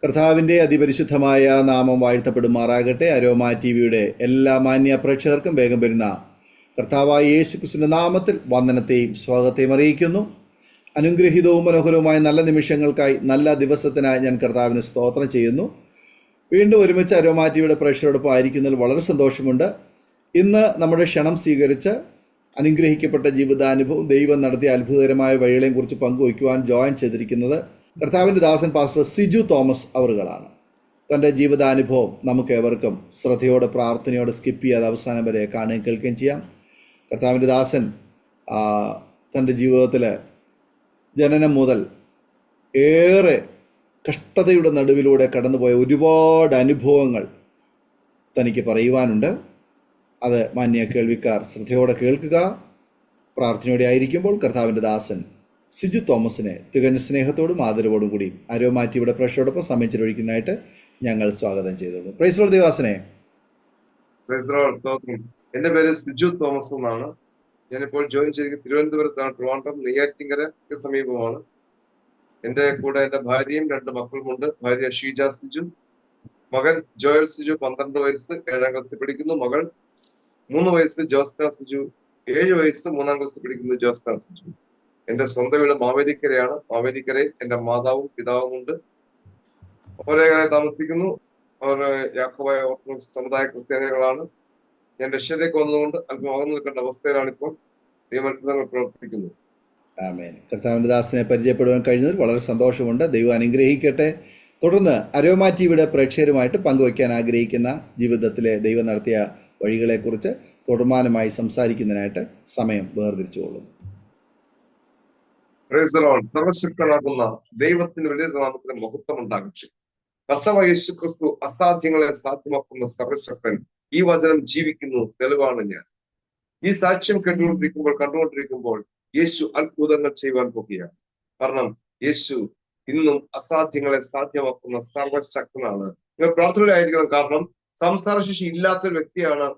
കർത്താവിൻ്റെ അതിപരിശുദ്ധമായ നാമം വാഴ്ത്തപ്പെടുമാറാകട്ടെ. അരോമ ടിവിയുടെ എല്ലാ മാന്യ പ്രേക്ഷകർക്കും വേഗം വരുന്ന കർത്താവായ യേശു ക്രിസ്തുവിന്റെ നാമത്തിൽ വന്ദനത്തെയും സ്വാഗതത്തെയും അറിയിക്കുന്നു. അനുഗ്രഹീതവും മനോഹരവുമായ നല്ല നിമിഷങ്ങൾക്കായി, നല്ല ദിവസത്തിനായി ഞാൻ കർത്താവിന് സ്തോത്രം ചെയ്യുന്നു. വീണ്ടും ഒരുമിച്ച് അരോമ ടിവിയുടെ പ്രേക്ഷകരോടൊപ്പം ആയിരിക്കുന്നതിൽ വളരെ സന്തോഷമുണ്ട്. ഇന്ന് നമ്മുടെ ക്ഷണം സ്വീകരിച്ച് അനുഗ്രഹിക്കപ്പെട്ട ജീവിതാനുഭവം, ദൈവം നടത്തിയ അത്ഭുതകരമായ വഴികളെയും കുറിച്ച് പങ്കുവയ്ക്കുവാൻ ജോയിൻ ചെയ്തിരിക്കുന്നത് കർത്താവിൻ്റെ ദാസൻ പാസ്റ്റർ സിജു തോമസ് അവറുകളാണ്. തൻ്റെ ജീവിതാനുഭവം നമുക്ക് ഏവർക്കും ശ്രദ്ധയോടെ, പ്രാർത്ഥനയോടെ സ്കിപ്പ് ചെയ്യാതെ അവസാനം വരെ കാണുകയും കേൾക്കുകയും ചെയ്യാം. കർത്താവിൻ്റെ ദാസൻ തൻ്റെ ജീവിതത്തിൽ ജനനം മുതൽ ഏറെ കഷ്ടതയുടെ നടുവിലൂടെ കടന്നുപോയ ഒരുപാട് അനുഭവങ്ങൾ തനിക്ക് പറയുവാനുണ്ട്. അത് മാന്യ കേൾവിക്കാർ ശ്രദ്ധയോടെ കേൾക്കുക. പ്രാർത്ഥനയോടെ ആയിരിക്കുമ്പോൾ കർത്താവിൻ്റെ ദാസൻ സിജു തോമസിനെ തികഞ്ഞ സ്നേഹത്തോടും ആദരവോടും കൂടി അരോമ ടിവിയുടെ പ്രേക്ഷകരോടൊപ്പം സമയം ചെലവഴിക്കുന്നതായിട്ട് ഞങ്ങൾ സ്വാഗതം ചെയ്തോളൂ. പ്രൈസ് ലോർഡ് ദേവാസനെ. എന്റെ പേര് സിജു തോമസ് എന്നാണ്. ഞാനിപ്പോൾ ജോയിൻ ചെയ്തിരിക്കുന്നത് തിരുവനന്തപുരത്താണ്. ട്രിവാൻഡ്രം നെയ്യാറ്റിൻകരയ്ക്ക് സമീപമാണ്. എന്റെ കൂടെ എന്റെ ഭാര്യയും 2 മക്കളുമുണ്ട്. ഭാര്യ ഷീജ സിജു, മകൻ ജോയൽ സിജു 12 വയസ്സ് 7ാം ക്ലാസ്സിൽ പഠിക്കുന്നു. മകൾ 3 വയസ്സ് ജോസ്ന സിജു, 7 വയസ്സ് 3ാം ക്ലാസ്സിൽ പഠിക്കുന്നു ജോസ്ന സിജു. എന്റെ സ്വന്തം വീട് മാവേലിക്കരയാണ്. മാവേലിക്കരയിൽ എന്റെ മാതാവും പിതാവും ഉണ്ട്. ഒരേകരെ താമസിക്കുന്നു. അവർ യാക്കോബായ ഓർത്തഡോക്സ് സമുദായ ക്രിസ്ത്യാനികളാണ്. ഞാൻ റഷ്യയിലേക്ക് വന്നതുകൊണ്ട് അല്പം അകന്നു നിൽക്കേണ്ട അവസ്ഥയിലാണ് ഇപ്പോൾ. ദൈവങ്ങൾ പ്രവർത്തിക്കുന്നു. ആമേൻ. കർത്താവിൻ്റെ ദാസനെ പരിചയപ്പെടുവാൻ കഴിഞ്ഞതിൽ വളരെ സന്തോഷമുണ്ട്. ദൈവം അനുഗ്രഹിക്കട്ടെ. തുടർന്ന് അരോമ ടിവിയുടെ പ്രേക്ഷകരുമായിട്ട് പങ്കുവയ്ക്കാൻ ആഗ്രഹിക്കുന്ന ജീവിതത്തിലെ ദൈവം നടത്തിയ വഴികളെക്കുറിച്ച് തുടർമാനമായി സംസാരിക്കുന്നതിനായിട്ട് സമയം വേർതിരിച്ചുകൊള്ളും. സർവശക്തനാകുന്ന ദൈവത്തിന് വലിയ നാമത്തിന് മഹത്വം ഉണ്ടാകട്ടെ. കർത്താവായ യേശു ക്രിസ്തു അസാധ്യങ്ങളെ സാധ്യമാക്കുന്ന സർവശക്തൻ. ഈ വചനം ജീവിക്കുന്നു, തെളിവാണ് ഞാൻ. ഈ സാക്ഷ്യം കണ്ടുകൊണ്ടിരിക്കുമ്പോൾ യേശു അത്ഭുതങ്ങൾ ചെയ്യുവാൻ പോകുകയാണ്. കാരണം യേശു ഇന്നും അസാധ്യങ്ങളെ സാധ്യമാക്കുന്ന സർവശക്തനാണ്. നിങ്ങൾ പ്രാർത്ഥനയിലായിരിക്കണം. കാരണം സംസാരശേഷി ഇല്ലാത്തൊരു വ്യക്തിയാണ്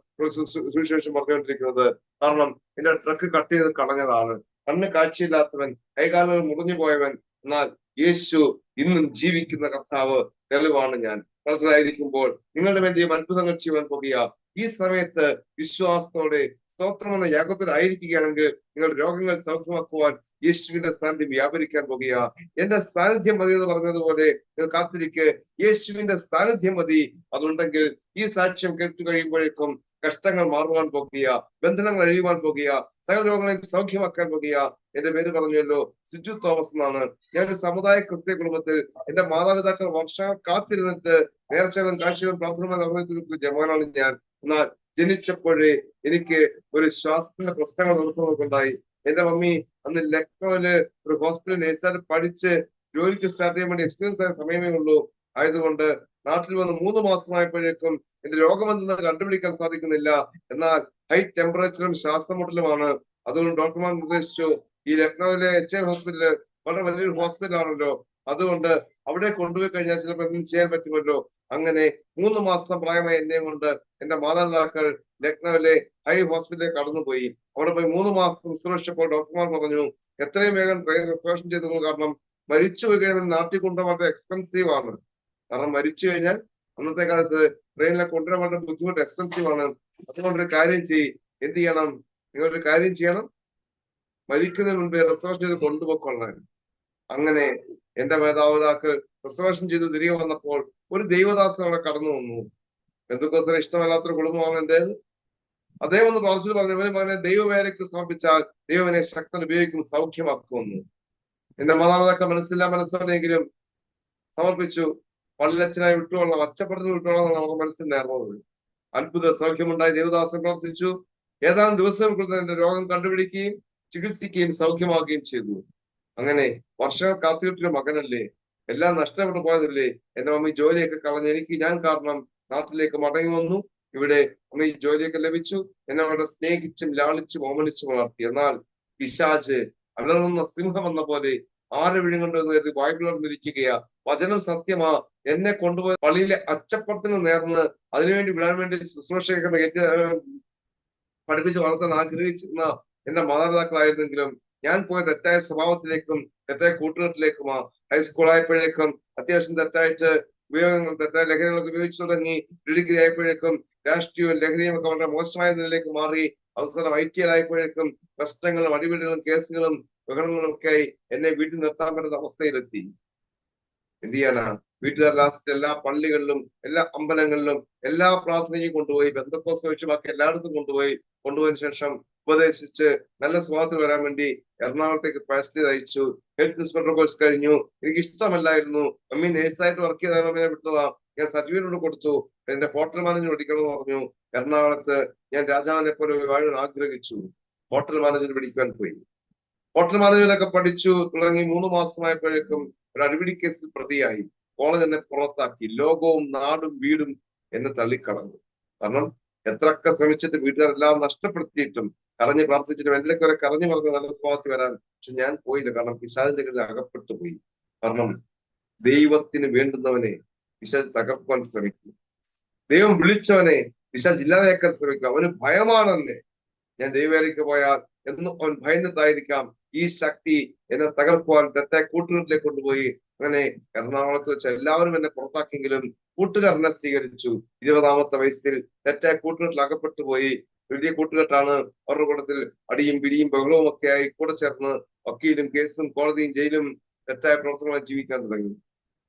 സുവിശേഷം പറഞ്ഞുകൊണ്ടിരിക്കുന്നത്. കാരണം എന്റെ ട്രക്ക് കട്ട് ചെയ്ത് കളഞ്ഞതാണ്. കണ്ണ് കാഴ്ചയില്ലാത്തവൻ, കൈകാലുകൾ മുറിഞ്ഞു പോയവൻ. എന്നാൽ യേശു ഇന്നും ജീവിക്കുന്ന കർത്താവ്, തെളിവാണ് ഞാൻ. മനസ്സിലായിരിക്കുമ്പോൾ നിങ്ങളുടെ വേണ്ടി അത്ഭുതങ്ങൾ ചെയ്യുവാൻ പോകുക. ഈ സമയത്ത് വിശ്വാസത്തോടെ സ്തോത്രമെന്ന യാഗത്തിലായിരിക്കുകയാണെങ്കിൽ നിങ്ങളുടെ രോഗങ്ങൾ സൗഖ്യമാക്കുവാൻ യേശുവിന്റെ സാന്നിധ്യം വ്യാപരിക്കാൻ പോകുക. എന്റെ സാന്നിധ്യം മതി എന്ന് പറഞ്ഞതുപോലെ നിങ്ങൾ കാത്തിരിക്ക്. യേശുവിന്റെ സാന്നിധ്യം മതി. അതുണ്ടെങ്കിൽ ഈ സാക്ഷ്യം കേട്ടു കഴിയുമ്പോഴേക്കും കഷ്ടങ്ങൾ മാറുവാൻ പോകുക, ബന്ധനങ്ങൾ അഴിയുവാൻ പോകുക, സകല രോഗങ്ങളെയും സൗഖ്യമാക്കാൻ പോകുക. എന്റെ പേര് പറഞ്ഞല്ലോ, സിജു തോമസ് എന്നാണ്. ഞാനൊരു സമുദായ ക്രിസ്ത്യ കുടുംബത്തിൽ എന്റെ മാതാപിതാക്കൾ വർഷങ്ങൾ കാത്തിരുന്നിട്ട് നേർച്ചകളും കാഴ്ചകളും പ്രാർത്ഥന നടന്നിട്ട് ജവാനാണ് ഞാൻ. എന്നാൽ ജനിച്ചപ്പോഴേ എനിക്ക് ഒരു ശ്വാസത്തിന്റെ പ്രശ്നങ്ങൾ ഉണ്ടായി. എന്റെ മമ്മി അന്ന് ലക്നൌവില് ഒരു ഹോസ്പിറ്റൽ നേഴ്സായിട്ട് പഠിച്ച് ജോലിക്ക് സ്റ്റാർട്ട് ചെയ്യാൻ വേണ്ടി എക്സ്പീരിയൻസ് ആയ സമയമേ ഉള്ളൂ. ആയതുകൊണ്ട് നാട്ടിൽ വന്ന് 3 മാസമായപ്പോഴേക്കും എന്റെ രോഗമെന്തെന്ന് കണ്ടുപിടിക്കാൻ സാധിക്കുന്നില്ല. എന്നാൽ ഹൈ ടെമ്പറേച്ചറും ശ്വാസം മുട്ടലുമാണ്. അതുകൊണ്ട് ഡോക്ടർമാർ നിർദ്ദേശിച്ചു, ഈ ലക്നൌവിലെ HA ഹോസ്പിറ്റല് വളരെ വലിയൊരു ഹോസ്പിറ്റലാണല്ലോ, അതുകൊണ്ട് അവിടെ കൊണ്ടുപോയി കഴിഞ്ഞാൽ ചിലപ്പോൾ എന്തെങ്കിലും ചെയ്യാൻ പറ്റുമല്ലോ. അങ്ങനെ 3 മാസം പ്രായമായ എന്നെ കൊണ്ട് എന്റെ മാതാപിതാക്കൾ ലക്നൌവിലെ ഹൈ ഹോസ്പിറ്റലിൽ കടന്നുപോയി. അവിടെ പോയി 3 മാസം സുരക്ഷിച്ചപ്പോൾ ഡോക്ടർമാർ പറഞ്ഞു, എത്രയും വേഗം ട്രെയിൻ റിസർവേഷൻ ചെയ്തു. കാരണം മരിച്ചു പോയി കഴിഞ്ഞാൽ നാട്ടിൽ കൊണ്ടുപോകാൻ വളരെ എക്സ്പെൻസീവ് ആണ്. കാരണം മരിച്ചു കഴിഞ്ഞാൽ അന്നത്തെ കാലത്ത് ട്രെയിനിലെ കൊണ്ടുവരാൻ വളരെ ബുദ്ധിമുട്ട്, എക്സ്പെൻസീവ് ആണ്. അതുകൊണ്ടൊരു കാര്യം എന്ത് ചെയ്യണം? നിങ്ങളൊരു കാര്യം ചെയ്യണം, മരിക്കുന്നതിന് മുൻപ് റിസർവേഷൻ ചെയ്ത് കൊണ്ടുപോയിക്കൊള്ളാൻ. അങ്ങനെ എന്റെ മാതാപിതാക്കൾ റിസർവേഷൻ ചെയ്ത് തിരികെ വന്നപ്പോൾ ഒരു ദൈവദാസൻ അവിടെ കടന്നു വന്നു. പെന്തക്കോസ്തിന് ഇഷ്ടമല്ലാത്തൊരു കുടുംബമാണ് എന്റേത്. അദ്ദേഹം ഒന്ന് പ്രാർത്ഥിച്ചു പറഞ്ഞു, മകനെ ദൈവവേലയ്ക്ക് സമർപ്പിച്ചാൽ ദൈവനെ ശക്തൻ ഉപയോഗിക്കും, സൗഖ്യമാക്കുമെന്ന്. എന്റെ മാതാപിതാക്കൾ മനസ്സിലെങ്കിലും സമർപ്പിച്ചു. പള്ളിയച്ഛനായി വിട്ടുകൊള്ളാം, അച്ചപ്പുറത്തിന് വിട്ടുകൊള്ളാം നമുക്ക് മനസ്സിലായിരുന്നത്. അത്ഭുത സൗഖ്യമുണ്ടായി. ദേവദാസൻ പ്രവർത്തിച്ചു. ഏതാനും ദിവസങ്ങൾക്കുള്ളിൽ എന്റെ രോഗം കണ്ടുപിടിക്കുകയും ചികിത്സിക്കുകയും സൗഖ്യമാക്കുകയും ചെയ്തു. അങ്ങനെ വർഷങ്ങൾ കാത്തിട്ടൊരു മകനല്ലേ, എല്ലാം നഷ്ടപ്പെട്ടു പോയതല്ലേ. എന്റെ മമ്മി ജോലിയൊക്കെ കളഞ്ഞ് ഞാൻ കാരണം നാട്ടിലേക്ക് മടങ്ങി വന്നു. ഇവിടെ മമ്മി ജോലിയൊക്കെ ലഭിച്ചു. എന്നെ അവിടെ സ്നേഹിച്ചും ലാളിച്ചും ഓമനിച്ചും വളർത്തി. എന്നാൽ പിശാച് അലറുന്ന സിംഹം എന്ന പോലെ ആരെ വിഴുങ്ങുണ്ടെന്ന് കരുതി വായ്പിളർന്നിരിക്കുകയാ. വചനം സത്യമാ. എന്നെ കൊണ്ടുപോയി പള്ളിയിലെ അച്ചപ്പുറത്തിന് നേർന്ന് അതിനുവേണ്ടി വിടാൻ വേണ്ടി ശുശ്രൂഷയൊക്കെ പഠിപ്പിച്ച് വളർത്താൻ ആഗ്രഹിച്ചിരുന്ന എന്റെ മാതാപിതാക്കളായിരുന്നെങ്കിലും ഞാൻ പോയ തെറ്റായ സ്വഭാവത്തിലേക്കും തെറ്റായ കൂട്ടുകെട്ടിലേക്കുമാ. ഹൈസ്കൂൾ ആയപ്പോഴേക്കും അത്യാവശ്യം തെറ്റായിട്ട് ഉപയോഗങ്ങൾ തെറ്റായ ലഹരികളൊക്കെ ഉപയോഗിച്ചു തുടങ്ങി. ഡിഗ്രി ആയപ്പോഴേക്കും രാഷ്ട്രീയവും ലഹരിയും ഒക്കെ വളരെ മോശമായ നിലയിലേക്ക് മാറി. അവസാനം IT ആയപ്പോഴേക്കും പ്രശ്നങ്ങളും അടിപിടികളും കേസുകളും ബഹളങ്ങളും ഒക്കെ ആയി എന്നെ വീട്ടിൽ നിർത്താൻ പറ്റുന്ന അവസ്ഥയിലെത്തി. എന്ത് ചെയ്യാനാ? വീട്ടുകാർ ലാസ്റ്റ് എല്ലാ പള്ളികളിലും എല്ലാ അമ്പലങ്ങളിലും എല്ലാ പ്രാർത്ഥനയും കൊണ്ടുപോയി, ബന്ധക്കോസ് ഒഴിച്ച് ബാക്കി എല്ലായിടത്തും കൊണ്ടുപോയതിനു ശേഷം ഉപദേശിച്ച് നല്ല സ്വഭാവത്തിൽ വരാൻ വേണ്ടി എറണാകുളത്തേക്ക് പേഴ്സണലി അയച്ചു. ഹെൽത്ത് ഇൻസ്പെക്ടർ കോഴ്സ് കഴിഞ്ഞു. എനിക്ക് ഇഷ്ടമല്ലായിരുന്നു. മമ്മി നേഴ്സായിട്ട് വർക്ക് ചെയ്താൽ മമ്മിനെ വിട്ടതാ. ഞാൻ സർട്ടിഫിക്കറ്റ് കൊടുത്തു. എന്റെ ഹോട്ടൽ മാനേജർ പഠിക്കണമെന്ന് പറഞ്ഞു. എറണാകുളത്ത് ഞാൻ രാജാവിനെ പോലെ വാഴാൻ ആഗ്രഹിച്ചു. ഹോട്ടൽ മാനേജർ പഠിക്കാൻ പോയി. ഹോട്ടൽ മാനേജ്മെന്റൊക്കെ പഠിച്ചു തുടങ്ങി 3 മാസമായപ്പോഴേക്കും ഒരു അടിപിടി കേസിൽ പ്രതിയായി. കോളേജ് എന്നെ പുറത്താക്കി. ലോകവും നാടും വീടും എന്നെ തള്ളിക്കളഞ്ഞു. കാരണം എത്രയൊക്കെ ശ്രമിച്ചിട്ട് വീട്ടുകാരെല്ലാം നഷ്ടപ്പെടുത്തിയിട്ടും കരഞ്ഞ് പ്രാർത്ഥിച്ചിട്ടും എന്റെ കുറെ കരഞ്ഞു പറഞ്ഞ നല്ല സ്വഭാവത്തിൽ വരാൻ, പക്ഷെ ഞാൻ പോയില്ല. കാരണം പിശാചിന്റെ കയ്യിൽ അകപ്പെട്ടു പോയി. കാരണം ദൈവത്തിന് വേണ്ടുന്നവനെ പിശാച് തകർക്കാൻ ശ്രമിക്കും. ദൈവം വിളിച്ചവനെ പിശാച് ഇല്ലാതാക്കാൻ ശ്രമിക്കും. അവന് ഭയമാണെന്നെ. ഞാൻ ദൈവവേലയ്ക്ക് പോയാൽ എന്നും അവൻ ഭയന്നിട്ടായിരിക്കാം ഈ ശക്തി എന്നെ തകർക്കുവാൻ തെറ്റായ കൂട്ടുകെട്ടിലേക്ക് കൊണ്ടുപോയി. അങ്ങനെ എറണാകുളത്ത് വെച്ച് എല്ലാവരും എന്നെ പുറത്താക്കിയെങ്കിലും കൂട്ടുകാർ എന്നെ സ്വീകരിച്ചു. 20-ാമത്തെ വയസ്സിൽ തെറ്റായ കൂട്ടുകെട്ടിൽ അകപ്പെട്ടു പോയി. വലിയ കൂട്ടുകെട്ടാണ്. അവരുടെ കൂട്ടത്തിൽ അടിയും പിടിയും ബഹളവും ഒക്കെ ആയി കൂടെ ചേർന്ന് വക്കീലും കേസും കോടതിയും ജയിലും തെറ്റായ പ്രവർത്തനങ്ങളായി ജീവിക്കാൻ തുടങ്ങി.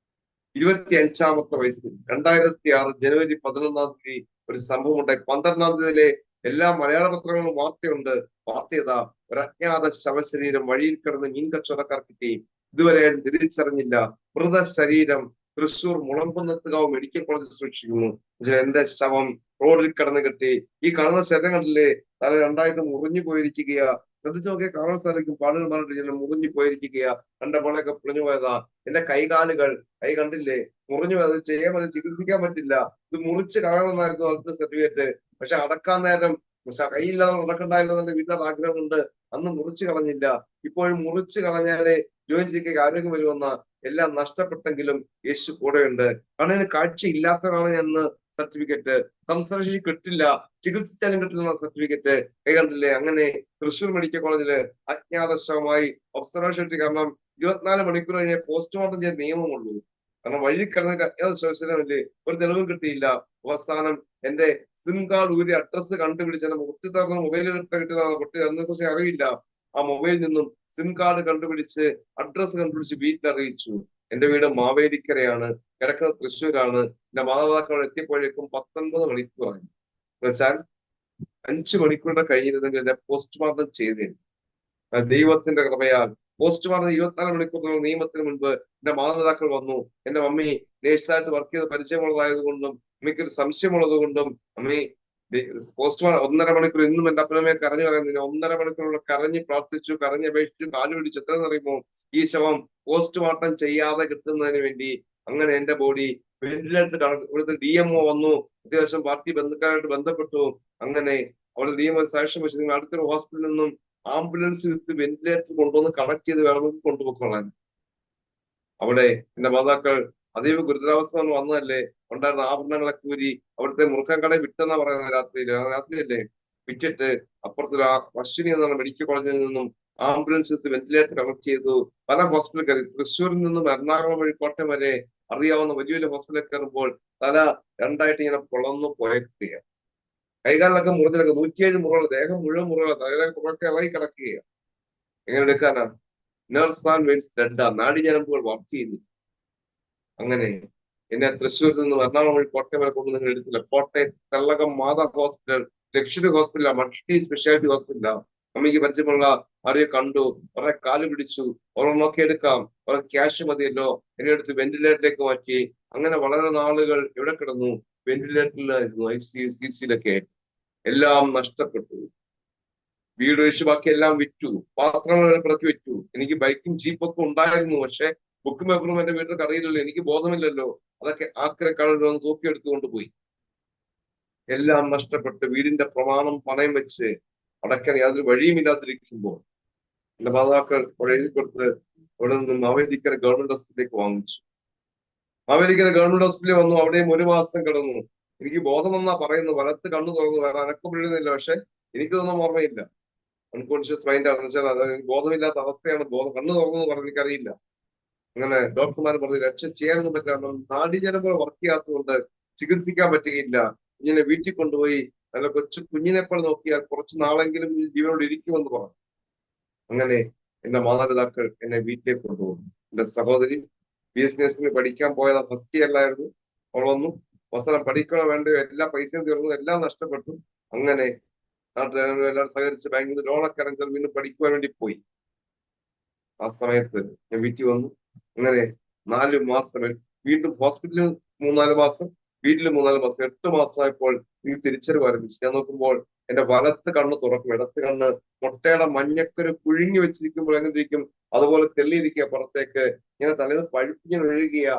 25-ാമത്തെ വയസ്സിൽ 2006 ജനുവരി 11-ാം തീയതി ഒരു സംഭവം ഉണ്ടായി. 12-ാം തീയതിയിലെ എല്ലാ മലയാള പത്രങ്ങളും വാർത്തയുണ്ട്. വാർത്ത ചെയ്താ ഒരു അജ്ഞാത ശവശരീരം വഴിയിൽ കിടന്ന് മീൻ കച്ചവടക്കാർ കിട്ടി. ഇതുവരെ തിരിച്ചറിഞ്ഞില്ല. മൃതശരീരം തൃശൂർ മുളങ്കുന്നത്തുകാവ് മെഡിക്കൽ കോളേജിൽ സൂക്ഷിക്കുന്നു. എന്റെ ശവം റോഡിൽ കിടന്ന് കിട്ടി. ഈ കാണുന്ന ശരീരങ്ങളിലെ തല രണ്ടായിട്ട് മുറിഞ്ഞു പോയിരിക്കുകയാ. ശ്രദ്ധിച്ചു നോക്കിയ കാണാൻ സാധിക്കും. പാടുകൾ മാറിയിട്ട് മുറിഞ്ഞു പോയിരിക്കുകയാ. എന്റെ പോളൊക്കെ പൊളിഞ്ഞു പോയതാ. എന്റെ കൈകാലുകൾ കൈ കണ്ടില്ലേ മുറിഞ്ഞു പോയത്. ചെയ്യാൻ പറ്റില്ല, ചികിത്സിക്കാൻ പറ്റില്ല. ഇത് മുറിച്ച് കളയണമെന്നായിരുന്നു അന്നത്തെ സർട്ടിഫിക്കറ്റ്. പക്ഷെ അടക്കാൻ നേരം കൈയില്ലാതെ നടക്കണ്ടായിരുന്നു എന്റെ വീട്ടിൽ ആഗ്രഹമുണ്ട്. അന്ന് മുറിച്ചു കളഞ്ഞില്ല. ഇപ്പോഴും മുറിച്ചു കളഞ്ഞാലേ ജോയിൻ ചെയ്യിക്കാൻ ആരോഗ്യം വരുമെന്ന എല്ലാം നഷ്ടപ്പെട്ടെങ്കിലും യേശു കൂടെയുണ്ട്. കണ്ണിന് കാഴ്ച ഇല്ലാത്തവരാണ് എന്ന് സർട്ടിഫിക്കറ്റ്. സംസാരിച്ച് കിട്ടില്ല, ചികിത്സിച്ചാലും കിട്ടില്ല സർട്ടിഫിക്കറ്റ്. കൈ കണ്ടില്ലേ. അങ്ങനെ തൃശൂർ മെഡിക്കൽ കോളേജില് അജ്ഞാത ശവമായി ഒബ്സർവേഷൻ. കാരണം 24 മണിക്കൂർ കഴിഞ്ഞേ പോസ്റ്റ്മോർട്ടം ചെയ്യാൻ നിയമമുള്ളൂ. കാരണം വഴി കിടന്നിട്ട് അജ്ഞാത ശവശരീരമല്ലേ, ഒരു തെളിവും കിട്ടിയില്ല. അവസാനം എന്റെ സിം കാർഡ് ഊരി അഡ്രസ്സ് കണ്ടുപിടിച്ച് എന്റെ കുട്ടി തന്ന മൊബൈൽ കിട്ടിയതാണ്. കുട്ടി അതിനെ കുറിച്ച് അറിയില്ല. ആ മൊബൈലിൽ നിന്നും സിം കാർഡ് കണ്ടുപിടിച്ച് അഡ്രസ്സ് കണ്ടുപിടിച്ച് വീട്ടിൽ അറിയിച്ചു. എന്റെ വീട് മാവേലിക്കരയാണ്, കിടക്കുന്നത് തൃശ്ശൂരാണ്. എന്റെ മാതാപിതാക്കൾ എത്തിയപ്പോഴേക്കും 19 മണിക്കൂറായി. എന്ന് വെച്ചാൽ 5 മണിക്കൂറുടെ കഴിഞ്ഞിരുന്നെങ്കിൽ എന്നെ പോസ്റ്റ്മോർട്ടം ചെയ്തേ. ദൈവത്തിന്റെ കൃപയാൽ പോസ്റ്റ്മോർട്ടം 24 മണിക്കൂർ നിയമത്തിന് മുൻപ് എന്റെ മാതാപിതാക്കൾ വന്നു. എന്റെ മമ്മി നേഴ്സായിട്ട് വർക്ക് ചെയ്ത് പരിചയമുള്ളതായത് കൊണ്ടും അമ്മയ്ക്കൊരു സംശയമുള്ളത് കൊണ്ടും അമ്മി പോസ്റ്റ്മോർട്ടം 1.5 മണിക്കൂർ ഇന്നും എന്റെ അപ്പനമ്മയെ കരഞ്ഞു പറയുന്നില്ല. 1.5 മണിക്കൂറുള്ള കരഞ്ഞ് പ്രാർത്ഥിച്ചു, കരഞ്ഞ് അപേക്ഷിച്ചു, കാലു പിടിച്ചു. എത്രയെന്ന് അറിയുമോ? ഈ ശവം പോസ്റ്റ്മോർട്ടം ചെയ്യാതെ കിട്ടുന്നതിന് വേണ്ടി. അങ്ങനെ എന്റെ ബോഡി വെന്റിലേറ്റർ ഇവിടുത്തെ DMO വന്നു. അത്യാവശ്യം പാർട്ടി ബന്ധുക്കാരായിട്ട് ബന്ധപ്പെട്ടു. അങ്ങനെ അവിടെ DMO സാക്ഷ്യം വെച്ച് നിങ്ങൾ അടുത്തൊരു ഹോസ്പിറ്റലിൽ നിന്നും ആംബുലൻസ് വിട്ട് വെന്റിലേറ്റർ കൊണ്ടുവന്ന് കണക്ട് ചെയ്ത് വേണമെങ്കിൽ കൊണ്ടുപോയിക്കൊള്ളാൻ. അവിടെ എന്റെ മാതാക്കൾ അതീവ ഗുരുതരാവസ്ഥ വന്നതല്ലേ. ഉണ്ടായിരുന്ന ആഭരണങ്ങളൊക്കെ ഊരി അവിടുത്തെ മുറുക്കാൻ കട വിട്ടെന്നാ പറയുന്നത്. രാത്രിയല്ലേ വിറ്റിട്ട് അപ്പുറത്തൊരു അശ്വിനി എന്നാണ് മെഡിക്കൽ കോളേജിൽ നിന്നും ആംബുലൻസ് വിട്ട് വെന്റിലേറ്റർ കണക്ട് ചെയ്തു. പല ഹോസ്പിറ്റലിൽ കയറി. തൃശ്ശൂരിൽ നിന്നും എറണാകുളം വഴി കോട്ടയം വരെ അറിയാവുന്ന വലിയ വലിയ ഹോസ്പിറ്റലിൽ കയറുമ്പോൾ തല രണ്ടായിട്ട് ഇങ്ങനെ പൊളന്നു പോയേക്കുകയാണ്. കൈകാലിലൊക്കെ മുറിഞ്ഞിടക്കുക. 107 മുറകൾ, ദേഹം മുഴുവൻ മുറകൾ, തലയിലെ പുറക്കെ ഇളകി കിടക്കുകയാണ്. എങ്ങനെ എടുക്കാനാ? നേഴ്സ് ആൻഡ് വെയിൻസ് ഡെഡാ. നാടിഞരമ്പുകൾ വർക്ക് ചെയ്യുന്നു. അങ്ങനെ എന്നെ തൃശ്ശൂരിൽ നിന്ന് എറണാകുളം വഴി കോട്ടയം വരെ കൊണ്ട് നിങ്ങൾ എടുത്തില്ല. കോട്ടയം തെള്ളകം മാതാ ഹോസ്പിറ്റൽ, ലക്ഷറി ഹോസ്പിറ്റലാ, മൾട്ടി സ്പെഷ്യാലിറ്റി ഹോസ്പിറ്റലാ. അമ്മയ്ക്ക് പരിചയമുള്ള ആരെയോ കണ്ടു, അവരെ കാല് പിടിച്ചു. അവരെ നോക്കിയെടുക്കാം, അവരെ ക്യാഷ് മതിയല്ലോ. എന്നെ എടുത്ത് വെന്റിലേറ്ററിലേക്ക് മാറ്റി. അങ്ങനെ വളരെ നാളുകൾ എവിടെ കിടന്നു? വെന്റിലേറ്ററിലായിരുന്നു. ICU CCയിലൊക്കെ. എല്ലാം നഷ്ടപ്പെട്ടു. വീട് ഒഴിച്ച് ബാക്കി എല്ലാം വിറ്റു. പാത്രങ്ങൾ പിറക്കി വിറ്റു. എനിക്ക് ബൈക്കും ജീപ്പൊക്കെ ഉണ്ടായിരുന്നു. പക്ഷെ ബുക്കും പേപ്പറും എന്റെ വീട്ടിൽ അറിയില്ലല്ലോ, എനിക്ക് ബോധമില്ലല്ലോ. അതൊക്കെ ആക്രക്കാളുകൾ തൂക്കിയെടുത്തുകൊണ്ട് പോയി. എല്ലാം നഷ്ടപ്പെട്ട് വീടിന്റെ പ്രമാണം പണയം വെച്ച് അടയ്ക്കാൻ യാതൊരു വഴിയുമില്ലാതിരിക്കുമ്പോൾ എന്റെ മാതാക്കൾ അവിടെ എഴുതി കൊടുത്ത് അവിടെ നിന്നും മാവേലിക്കര ഗവൺമെന്റ് ഹോസ്പിറ്റലിലേക്ക് വാങ്ങിച്ചു. മാവേലിക്കര ഗവൺമെന്റ് ഹോസ്പിറ്റലിൽ വന്നു. അവിടെയും 1 മാസം കിടന്നു. എനിക്ക് ബോധമെന്നാ പറയുന്നു. വലത്ത് കണ്ണു തുറന്നു, വേറെ അനക്കം വീഴുന്നില്ല. പക്ഷെ എനിക്കിതൊന്നും ഓർമ്മയില്ല. അൺകോൺഷ്യസ് മൈൻഡ് ആണെന്ന് വെച്ചാൽ അത് ബോധമില്ലാത്ത അവസ്ഥയാണ്. കണ്ണു തുറന്നു പറഞ്ഞ് എനിക്കറിയില്ല. അങ്ങനെ ഡോക്ടർമാർ പറഞ്ഞു രക്ഷ ചെയ്യാനൊന്നും പറ്റില്ല, കാരണം നാഡീജനങ്ങൾ വർക്ക് ചെയ്യാത്തതുകൊണ്ട് ചികിത്സിക്കാൻ പറ്റുകയില്ല. ഇങ്ങനെ വീട്ടിൽ കൊണ്ടുപോയി നല്ല കൊച്ചു കുഞ്ഞിനെ പോലെ നോക്കിയാൽ കുറച്ച് നാളെങ്കിലും ഈ ജീവനോട് ഇരിക്കുമെന്ന് പറഞ്ഞു. അങ്ങനെ എന്റെ മാതാപിതാക്കൾ എന്നെ വീട്ടിലേക്ക് കൊണ്ടുപോകും. എന്റെ സഹോദരി ബിസിനസ്സിന് പഠിക്കാൻ പോയത് ഫസ്റ്റ് ഇയറിലായിരുന്നു. അവൾ വന്നു, അവസരം പഠിക്കണോ വേണ്ടയോ, എല്ലാ പൈസയും തീർന്നു, എല്ലാം നഷ്ടപ്പെട്ടു. അങ്ങനെ നാട്ടുകാരെല്ലാം സഹകരിച്ച് ബാങ്കിൽ നിന്ന് ലോണൊക്കെ അറേഞ്ച് വീണ്ടും പഠിക്കുവാൻ വേണ്ടി പോയി. ആ സമയത്ത് ഞാൻ വീട്ടിൽ വന്നു. അങ്ങനെ 4 മാസം വീണ്ടും ഹോസ്പിറ്റലിൽ 3-4 മാസം, വീട്ടിൽ 3-4 മാസം, 8 മാസമായപ്പോൾ ഈ തിരിച്ചറിവ് ആരംഭിച്ചു. ഞാൻ നോക്കുമ്പോൾ എന്റെ വലത്ത് കണ്ണ് തുറക്കും, ഇടത്ത് കണ്ണ് മുട്ടയുടെ മഞ്ഞക്കൊരു പുഴുങ്ങി വെച്ചിരിക്കുമ്പോൾ എങ്ങനെ ഇരിക്കും അതുപോലെ തെള്ളിയിരിക്കുക പുറത്തേക്ക്. ഇങ്ങനെ തലേന്ന് പഴുപ്പിങ്ങനെ ഒഴുകിയ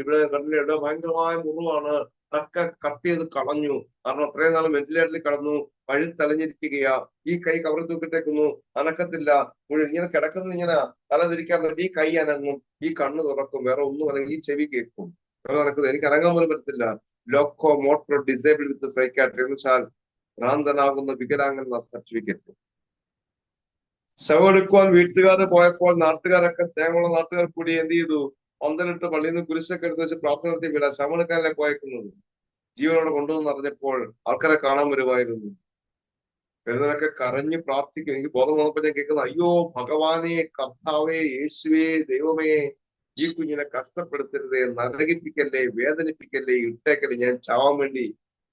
ഇവിടെ കണ്ണിലെ ഇവിടെ ഭയങ്കരമായ മുറിവാണ്. അതൊക്കെ കട്ട് ചെയ്ത് കളഞ്ഞു. കാരണം അത്രയും നാൾ വെന്റിലേറ്ററിൽ കടന്നു, പഴുത്തലഞ്ഞിരിക്കുകയാ. ഈ കൈ കവറി തൂക്കിട്ടേക്കുന്നു, അനക്കത്തില്ല. ഇങ്ങനെ കിടക്കുന്ന ഇങ്ങനെ തല തിരിക്കാൻ പറ്റും, ഈ കൈ അനങ്ങും, ഈ കണ്ണ് തുറക്കും, വേറെ ഒന്നും അല്ലെങ്കിൽ ഈ ചെവി കേൾക്കും, വേറെ നടക്കുന്നത് എനിക്ക് അനങ്ങാൻ പോലും പറ്റത്തില്ല. ലോക്കോ മോട്ടോർ ഡിസേബിൾ വിത്ത് സൈക്കാട്രി എന്ന് വെച്ചാൽ ഭ്രാന്തനാകുന്ന വികലാംഗൻ സർട്ടിഫിക്കറ്റ്. ശവമെടുക്കുവാൻ വീട്ടുകാർ പോയപ്പോൾ നാട്ടുകാരൊക്കെ, സ്നേഹമുള്ള നാട്ടുകാർ കൂടി എന്ത് ചെയ്തു, പന്തലിട്ട് പള്ളിയിൽ നിന്ന് കുരിശൊക്കെ എടുത്ത് വെച്ച് പ്രാർത്ഥന നടത്തി വിടാം. ശവമെടുക്കാനല്ലേ പോയേക്കുന്നത്. ജീവനോടെ കൊണ്ടുവന്ന് അറിഞ്ഞപ്പോൾ ആൾക്കാരെ കാണാൻ വരുമായിരുന്നു. വരുന്നവരൊക്കെ കരഞ്ഞ് പ്രാർത്ഥിക്കും. എനിക്ക് ബോധം വന്നപ്പോൾ ഞാൻ കേൾക്കുന്നത്, അയ്യോ ഭഗവാനെ, കർത്താവേ, യേശുവേ, ദൈവമേ, ഈ കുഞ്ഞിനെ കഷ്ടപ്പെടുത്തരുതേ, നരകിപ്പിക്കല്ലേ, വേദനിപ്പിക്കല്ലേ, ഇട്ടേക്കല്ലേ, ഞാൻ ചാവാൻ വേണ്ടി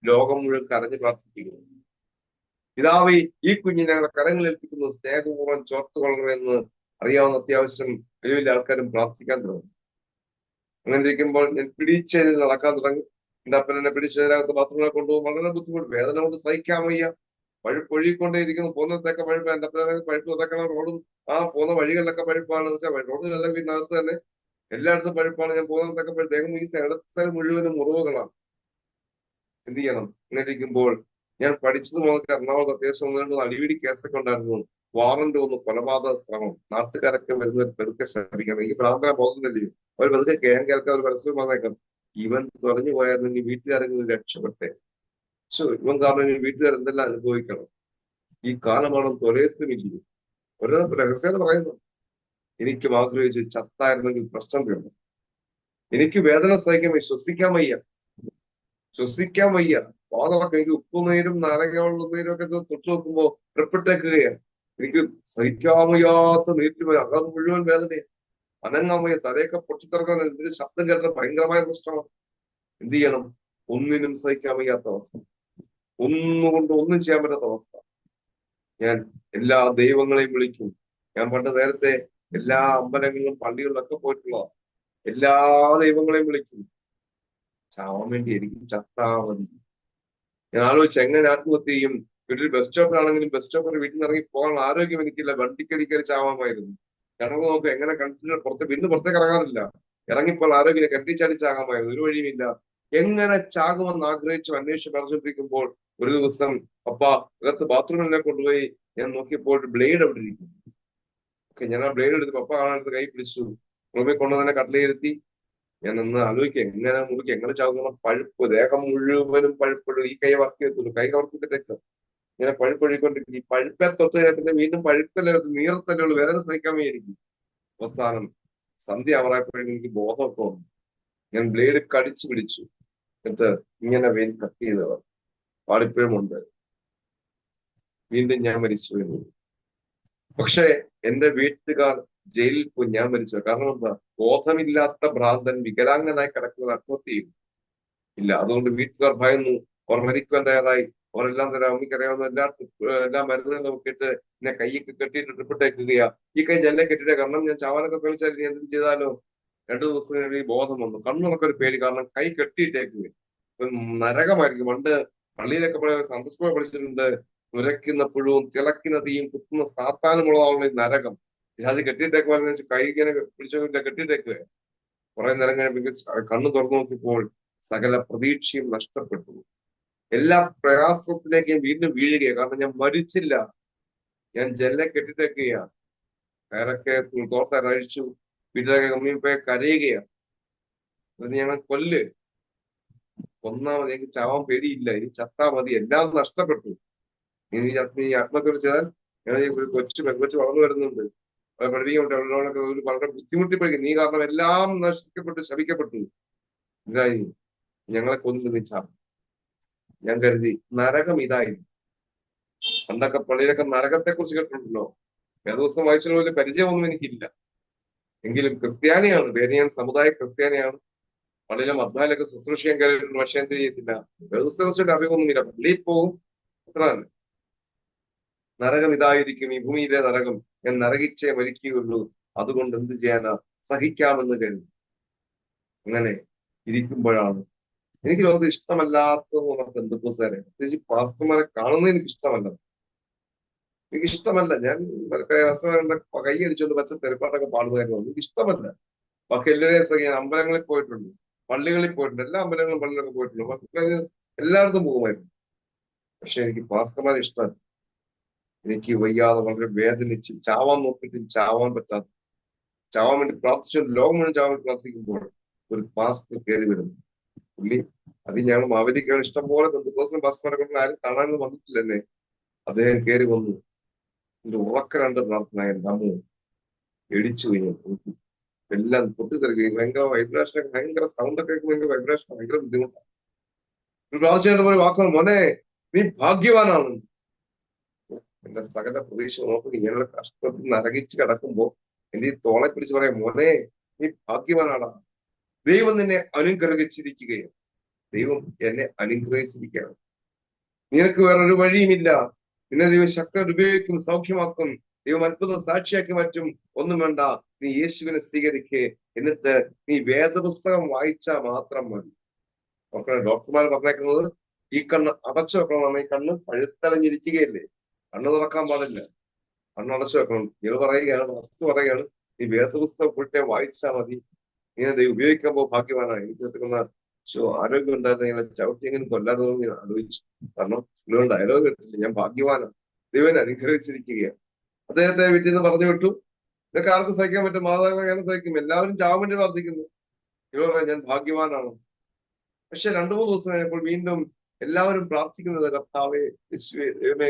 ലോകം മുഴുവൻ കരഞ്ഞ് പ്രാർത്ഥിക്കുന്നു. പിതാവേ, ഈ കുഞ്ഞിനെ ഞങ്ങളുടെ കരങ്ങളിൽ ഏൽപ്പിക്കുന്നു, സ്നേഹപൂർവ്വം ചോർത്തുകൊള്ളണമെന്ന് അറിയാവുന്ന അത്യാവശ്യം വലിയ വലിയ ആൾക്കാരും പ്രാർത്ഥിക്കാൻ തുടങ്ങി. അങ്ങനെ ഇരിക്കുമ്പോൾ ഞാൻ പിടിച്ചതിൽ നടക്കാൻ തുടങ്ങി. എന്റെ അപ്പൻ എന്നെ പിടിച്ചതിനകത്ത് ബാത്റൂമിനെ കൊണ്ടുപോകും. വളരെ ബുദ്ധിമുട്ട്, വേദന കൊണ്ട് സഹിക്കാൻ വയ്യ. പഴുപ്പൊഴുകിക്കൊണ്ടേയിരിക്കുന്നു. പോകുന്നതൊക്കെ പഴുപ്പ്. എന്റെ അപ്പനൊക്കെ പഴുപ്പ് തുടക്കണം. റോഡും ആ പോകുന്ന വഴികളിലൊക്കെ പഴുപ്പാണെന്ന് വെച്ചാൽ റോഡിലല്ല, വീടിനകത്ത് തന്നെ എല്ലായിടത്തും പഴുപ്പാണ്. ഞാൻ പോകുന്നതൊക്കെ പഴുപ്പ്. ദേഹം ഈ ഇടത്തെ മുഴുവനും മുറിവുകളാണ്. എന്ത് ചെയ്യണം? ഇങ്ങനെ ഇരിക്കുമ്പോൾ ഞാൻ പഠിച്ചത് മുതൽ എറണാകുളത്ത് അത്യാവശ്യം 1-2 അടിപിടി കേസൊക്കെ ഉണ്ടായിരുന്നു. വാറന്റ് 1 കൊലപാതക ശ്രമം. നാട്ടുകാരൊക്കെ വരുന്നവർ പെരുക്കെ ശ്രമിക്കണം. ഈ പ്രാർത്ഥന പോകുന്നില്ലേ, അവർ പെരുക്കെ കേൾക്കാൻ ഒരു പരസ്യം വന്നേക്കാം. ഇവൻ തുറഞ്ഞു പോയായിരുന്നെങ്കിൽ വീട്ടുകാരെങ്കിലും രക്ഷപ്പെട്ടെ. ഇവൻ കാരണം ഇനി വീട്ടുകാർ എന്തെല്ലാം അനുഭവിക്കണം. ഈ കാലമാണെന്ന് തൊലയത്തുമില്ല. ഒരു രഹസ്യം പറയുന്നു, എനിക്കും ആഗ്രഹിച്ചു ചത്തായിരുന്നെങ്കിൽ പ്രശ്നം തീർന്നു. എനിക്ക് വേദന സഹിക്കാൻ വയ്യ, ശ്വസിക്കാൻ വയ്യ. വാതമൊക്കെ എനിക്ക് ഉപ്പുനീരും നാരങ്ങ ഒക്കെ തൊട്ട് നോക്കുമ്പോ ട്രിപ്പിട്ടേക്കുകയാണ്. എനിക്ക് സഹിക്കാൻ വയ്യാത്ത നീട്ടിൽ അകം മുഴുവൻ വേദനയാണ്. അനങ്ങാൻ വയ്യ, തലയൊക്കെ പൊട്ടിത്തിറക്കാൻ എന്തൊരു ശബ്ദം കേട്ട ഭയങ്കരമായ പ്രശ്നമാണ്. എന്ത് ചെയ്യണം? ഒന്നിനും സഹിക്കാൻ വയ്യാത്ത അവസ്ഥ, ഒന്നുകൊണ്ട് ഒന്നും ചെയ്യാൻ പറ്റാത്ത അവസ്ഥ. ഞാൻ എല്ലാ ദൈവങ്ങളെയും വിളിക്കും. ഞാൻ പണ്ട് നേരത്തെ എല്ലാ അമ്പലങ്ങളിലും പള്ളികളിലൊക്കെ പോയിട്ടുള്ളതാണ്. എല്ലാ ദൈവങ്ങളെയും വിളിക്കും. ചാവാൻ വേണ്ടി എനിക്ക് ചത്താ മതി. ഞാൻ ആലോചിച്ച് എങ്ങനെ ആത്മഹത്യ ചെയ്യും. വീട്ടിൽ ബസ് സ്റ്റോപ്പിലാണെങ്കിലും ബസ് സ്റ്റോപ്പിൽ വീട്ടിൽ നിന്ന് ഇറങ്ങി പോകാൻ ആരോഗ്യം എനിക്കില്ല. വണ്ടിക്കടിക്കടി ചാവാമായിരുന്നു. കിടന്നു നോക്കും, എങ്ങനെ കണ്ടിട്ട് പുറത്തേക്ക് ഇറങ്ങാറില്ല. ഇറങ്ങിപ്പോൾ ആരോഗ്യം കെട്ടിച്ചടിച്ചാകാമായിരുന്നു. ഒരു വഴിയുമില്ല. എങ്ങനെ ചാകുമെന്ന് ആഗ്രഹിച്ചു അന്വേഷിച്ച് പറഞ്ഞുകൊണ്ടിരിക്കുമ്പോൾ ഒരു ദിവസം പപ്പ അകത്ത് ബാത്റൂമിനെ കൊണ്ടുപോയി ഞാൻ നോക്കിയപ്പോൾ ബ്ലേഡ് അവിടെ ഇരിക്കും. ഓക്കെ, ഞാൻ ആ ബ്ലേഡ് എടുത്ത് പപ്പ കാണാനെടുത്ത് കൈ പിടിച്ചു. റൂമിൽ കൊണ്ടുതന്നെ കട്ടിലെയിരുത്തി. ഞാൻ ഒന്ന് ആലോചിക്കുക, എങ്ങനെ മുറിക്കും, എങ്ങനെ ചാകുന്ന പഴുപ്പ്, ദേഹം മുഴുവനും പഴുപ്പുള്ളൂ. ഈ കൈ വർക്ക് ചെയ്യത്തുള്ളൂ, കൈ വർക്കിട്ടേക്ക് ഇങ്ങനെ പഴുപ്പൊഴുകൊണ്ടിരിക്കും. ഈ പഴുപ്പെ തൊട്ട് കഴിഞ്ഞാൽ വീണ്ടും പഴുപ്പല്ലേ, നീറത്തല്ലേ ഉള്ളൂ, വേദന സഹിക്കാൻ വയ്യായിരിക്കും. അവസാനം സന്ധ്യ ആവറായപ്പോഴും എനിക്ക് ബോധമൊക്കെ വന്നു. ഞാൻ ബ്ലേഡ് കടിച്ചു പിടിച്ചു. എന്നിട്ട് ഇങ്ങനെ വെയിൻ കട്ട് ചെയ്തവർ പാടിപ്പോഴും ഉണ്ട്. വീണ്ടും ഞാൻ മരിച്ചു എന്ന്. പക്ഷെ എന്റെ വീട്ടുകാർ ജയിലിൽ പോയി ഞാൻ മരിച്ചത്. കാരണം എന്താ? ബോധമില്ലാത്ത ഭ്രാന്തൻ വികലാംഗനായി കിടക്കുന്ന ആത്മഹത്യ ചെയ്യും ഇല്ല. അതുകൊണ്ട് വീട്ടുകാർ ഭയന്നു. അവർ മരിക്കുവാൻ തയ്യാറായി. അവരെല്ലാം തന്നെ അമ്മയ്ക്കറിയാവുന്ന എല്ലാ മരുന്നുകളും നോക്കിയിട്ട് എന്നെ കൈയൊക്കെ കെട്ടിയിട്ട് ട്രിപ്പിട്ടേക്കുകയാ. ഈ കൈ ജനലെ കെട്ടിട്ടേ, കാരണം ഞാൻ ചാവാനൊക്കെ ശ്രമിച്ചാൽ ഇനി എന്തും ചെയ്താലോ. 2 ദിവസം കഴിഞ്ഞ് ബോധം വന്നു. കണ്ണുറക്കെ ഒരു പേടി, കാരണം കൈ കെട്ടിയിട്ടേക്കുക. നരകമായിരിക്കും. പണ്ട് പള്ളിയിലൊക്കെ സൺഡേ സ്കൂളിൽ പഠിച്ചിട്ടുണ്ട്. നുരയ്ക്കുന്ന പുഴുവും തിളക്കുന്ന തീയും കുത്തുന്ന സാത്താനുമുള്ളതാണല്ലോ ഈ നരകം. അത് കെട്ടിയിട്ടേക്കുവാൻ കൈ ഇങ്ങനെ പിടിച്ചില്ല, കെട്ടിയിട്ടേക്കുക. കുറെ നേരം കഴിഞ്ഞപ്പോൾ കണ്ണു തുറന്നു നോക്കിയപ്പോൾ സകല പ്രതീക്ഷയും നഷ്ടപ്പെട്ടു. എല്ലാ പ്രയാസത്തിലേക്കും വീണ്ടും വീഴുകയാണ്. കാരണം ഞാൻ മരിച്ചില്ല, ഞാൻ ജനലെ കെട്ടിട്ടേക്കുകയാണ്. കയറൊക്കെ തോർത്താൻ അഴിച്ചു. വീട്ടിലൊക്കെ കമ്മിപ്പോയി കരയുകയാണ്. എന്നിട്ട് ഞങ്ങൾ കൊന്നാ മതി, എനിക്ക് ചാവാൻ പേടിയില്ല, ഇനി ചത്താ മതി, എല്ലാം നഷ്ടപ്പെട്ടു. നീ ആത്മഹത്യ ചെയ്താൽ ഞങ്ങൾ ഒരു പെൺകൊച്ചു വളർന്നു വരുന്നുണ്ട്. പഠിപ്പിക്കപ്പെട്ട ഒരു വളരെ ബുദ്ധിമുട്ടി പഠിക്കും. നീ കാരണം എല്ലാം നശിക്കപ്പെട്ടു, ശപിക്കപ്പെട്ടു. ഇതായി ഞങ്ങളെ കൊന്നു നിച്ചാണ്. ഞാൻ കരുതി നരകം ഇതായിരുന്നു. പണ്ടൊക്കെ പള്ളിയിലൊക്കെ നരകത്തെ കുറിച്ച് കേട്ടിട്ടുണ്ടല്ലോ. വേദപുസ്തകം വായിച്ചതിന് വലിയ പരിചയമൊന്നും എനിക്കില്ല. എങ്കിലും ക്രിസ്ത്യാനിയാണ്, പേര് ഞാൻ സമുദായ ക്രിസ്ത്യാനിയാണ്. പള്ളിയിലെ മദ്ദാലൊക്കെ ശുശ്രൂഷ ചെയ്യാൻ കയറിയിട്ടുണ്ട്. പക്ഷെ എന്ത് ചെയ്യത്തില്ല, വേദപുസ്തകം കുറിച്ചൊരു അറിവൊന്നുമില്ല. പള്ളിയിൽ പോകും, അത്ര തന്നെ. നരകം ഇതായിരിക്കും, ഈ ഭൂമിയിലെ നരകം. ഞാൻ നരകിച്ചേ മരിക്കുകയുള്ളൂ, അതുകൊണ്ട് എന്ത് ചെയ്യാനാ, സഹിക്കാമെന്ന് കരുതി. അങ്ങനെ ഇരിക്കുമ്പോഴാണ് എനിക്ക് ലോകത്ത് ഇഷ്ടമല്ലാത്തത് നമുക്ക് എന്തൊക്കെ, പ്രത്യേകിച്ച് പാസ്റ്റർമാരെ കാണുന്നത് എനിക്ക് ഇഷ്ടമല്ല. ഞാൻ പാസ്റ്റർമാരുടെ കൈ അടിച്ചുകൊണ്ട് പച്ച തെരപ്പാട്ടൊക്കെ പാടുമായിരുന്നു. എനിക്ക് ഇഷ്ടമല്ല. ബാക്കി എല്ലാവരെയും ഞാൻ അമ്പലങ്ങളിൽ പോയിട്ടുണ്ട്, പള്ളികളിൽ പോയിട്ടുണ്ട്, എല്ലാ അമ്പലങ്ങളും പള്ളികളൊക്കെ പോയിട്ടുണ്ട്. ബാക്കി എല്ലായിടത്തും പോകുമായിരുന്നു. പക്ഷെ എനിക്ക് പാസ്റ്റർമാരെ ഇഷ്ടമല്ല. എനിക്ക് വയ്യാതെ വളരെ വേദനിച്ച് ചാവാൻ നോക്കിയിട്ട് ചാവാൻ പറ്റാത്ത, ചാവാൻ വേണ്ടി പ്രാർത്ഥിച്ചു, ലോകം മുഴുവൻ ചാവാൻ പ്രാർത്ഥിക്കുമ്പോൾ ഒരു പാസ്റ്റർ കയറി വരുന്നു. പുള്ളി അത് ഞങ്ങൾ മാവേലിക്കാണ്, ഇഷ്ടം പോലെ ദിവസം പാസ്റ്റർമാരെ കൊണ്ട് ആരും കാണാനൊന്നും വന്നിട്ടില്ല എന്നെ. അദ്ദേഹം കയറി വന്നു. എന്റെ ഉറക്ക രണ്ട് പ്രാർത്ഥന അമ്മു ഇടിച്ചു കഴിഞ്ഞു. എല്ലാം പൊട്ടിത്തെറിക്കുകയും ഭയങ്കര വൈബ്രേഷനൊക്കെ, ഭയങ്കര സൗണ്ടൊക്കെ ഭയങ്കര വൈബ്രേഷൻ, ഭയങ്കര ബുദ്ധിമുട്ടാണ്. ഒരു പ്രാവശ്യം പോലെ വാക്കുകൾ, മോനെ നീ ഭാഗ്യവാനാണ്. എന്റെ സകല പ്രതീക്ഷ നോക്കി ഇങ്ങനെയുള്ള കഷ്ടത്തിൽ നരകിച്ച് കിടക്കുമ്പോ എന്റെ ഈ തോളെ പിടിച്ച് പറയാം, മോനെ നീ ഭാഗ്യവാനാണ്. ദൈവം നിന്നെ അനുഗ്രഹിച്ചിരിക്കുകയും ദൈവം എന്നെ അനുഗ്രഹിച്ചിരിക്കുകയാണ്. നിനക്ക് വേറൊരു വഴിയുമില്ല. നിന്നെ ദൈവം ശക്തൻ ഉപയോഗിക്കും, സൗഖ്യമാക്കും, ദൈവം അത്ഭുതം സാക്ഷിയാക്കി മാറ്റും. ഒന്നും വേണ്ട, നീ യേശുവിനെ സ്വീകരിക്കേ, എന്നിട്ട് നീ വേദപുസ്തകം വായിച്ചാൽ മാത്രം മതി. ഡോക്ടർമാർ പറഞ്ഞേക്കുന്നത് ഈ കണ്ണ് അടച്ചു വെക്കണം. ഈ കണ്ണ് പഴുത്തലഞ്ഞിരിക്കുകയല്ലേ, കണ്ണ് തുറക്കാൻ പാടില്ല, കണ്ണടച്ചു വെക്കണം. ഇയാൾ പറയുകയാണ്, വസ്തു പറയുകയാണ്, നീ വേദപുസ്തകം ഫുൾ വായിച്ചാൽ മതി, നീ അത് ഉപയോഗിക്കാൻ പോ ഭാഗ്യവാനാണ്. എനിക്ക് എത്തുന്ന ആരോഗ്യം ഉണ്ടായിരുന്ന ഇങ്ങനെ ചവിട്ടി എങ്ങനെ കൊല്ലാതെ ഞാൻ ആലോചിച്ചു. കാരണം ഇതുകൊണ്ട് ഡയലോഗ് കേട്ടില്ല, ഞാൻ ഭാഗ്യവാനാണ്, ദൈവനെ അനുഗ്രഹിച്ചിരിക്കുകയാണ്. അദ്ദേഹത്തെ വീട്ടിൽ നിന്ന് പറഞ്ഞു വിട്ടു. ഇതൊക്കെ ആർക്ക് സഹിക്കാൻ പറ്റും? മാതാപിതാക്കളെ ഞാൻ സഹിക്കും, എല്ലാവരും ചാവാൻ വേണ്ടി പ്രാർത്ഥിക്കുന്നു. ഇവർ പറയാം ഞാൻ ഭാഗ്യവാനാണ്. പക്ഷെ 2-3 ദിവസം കഴിഞ്ഞപ്പോൾ വീണ്ടും എല്ലാവരും പ്രാർത്ഥിക്കുന്നത്, കർത്താവേ, യേശുവേ, ദൈവമേ,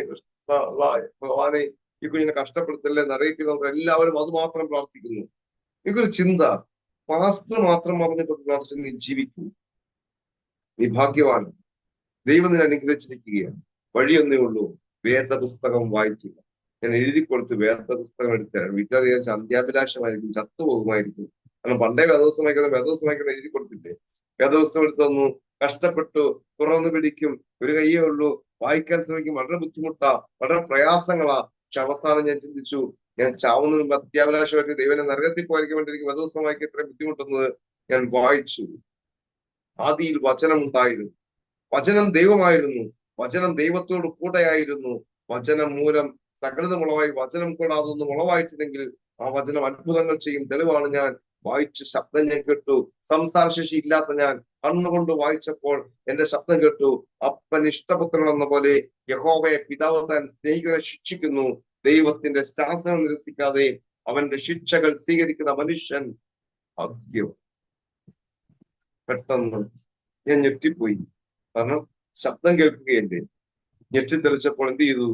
ഭഗവാനെ, ഈ കുഞ്ഞിനെ കഷ്ടപ്പെടുത്തല്ലേ, നരകിക്കുന്നവർ എല്ലാവരും അത് മാത്രം പ്രാർത്ഥിക്കുന്നു. എനിക്കൊരു ചിന്ത, പാസ്റ്റർ മാത്രം പറഞ്ഞിട്ട് പ്രാർത്ഥിച്ച് നീ ജീവിക്കൂ, നീ ഭാഗ്യവാൻ, ദൈവം നിന്നെ അനുഗ്രഹിച്ചിരിക്കുകയാണ്. വഴിയൊന്നേ ഉള്ളൂ, വേദപുസ്തകം വായിക്കുക. ഞാൻ എഴുതി കൊടുത്ത് വേദപുസ്തകം എടുത്തരാൻ. വീട്ടുകാർ അന്ത്യാഭിലാഷമായിരിക്കും, ചത്തുപോകുമായിരിക്കും. കാരണം പണ്ടേ വേദവസ്തം വായിക്കുന്ന എഴുതി കൊടുത്തില്ലേ. വേദപുസ്തകം എടുത്തു തന്നു, കഷ്ടപ്പെട്ടു, തുറന്നു പിടിക്കും, ഒരു കയ്യേ ഉള്ളൂ, വായിക്കാൻ ശ്രമിക്കും, വളരെ ബുദ്ധിമുട്ടാ, വളരെ പ്രയാസങ്ങളാ. പക്ഷെ അവസാനം ഞാൻ ചിന്തിച്ചു, ഞാൻ ചാവുന്നതിന് മുമ്പ് അത്യാഭിലാഷമായിട്ട് ദൈവനെ നരകത്തിൽ പോയിരിക്കാൻ വേണ്ടി എനിക്ക് വേദപുസ്തകം വായിക്കാൻ ഇത്രയും ബുദ്ധിമുട്ടുന്നത് ഞാൻ വായിച്ചു. ആദിയിൽ വചനം ഉണ്ടായിരുന്നു, വചനം ദൈവമായിരുന്നു, വചനം ദൈവത്തോട് കൂടെയായിരുന്നു, വചനം മൂലം സകലതും ഉളവായി. വചനം കൂടെ അതൊന്നും ഉളവായിട്ടുണ്ടെങ്കിൽ ആ വചനം അത്ഭുതങ്ങൾ ചെയ്യും. തെളിവാണ് ഞാൻ വായിച്ച് ശബ്ദം ഞാൻ കേട്ടു. സംസാരശേഷി ഇല്ലാത്ത ഞാൻ കണ്ണുകൊണ്ട് വായിച്ചപ്പോൾ എന്റെ ശബ്ദം കേട്ടു. അപ്പൻ ഇഷ്ടപുത്രൻ എന്ന പോലെ യഹോവയെ പിതാവ് താൻ സ്നേഹികളെ ശിക്ഷിക്കുന്നു. ദൈവത്തിന്റെ ശാസനം നിരസിക്കാതെ അവന്റെ ശിക്ഷകൾ സ്വീകരിക്കുന്ന മനുഷ്യൻ ഭാഗ്യം. പെട്ടെന്ന് ഞാൻ ഞെട്ടിപ്പോയി. കാരണം ശബ്ദം കേൾക്കുകയല്ലേ. ഞെട്ടിത്തെറിച്ചപ്പോൾ എന്ത് ചെയ്തു?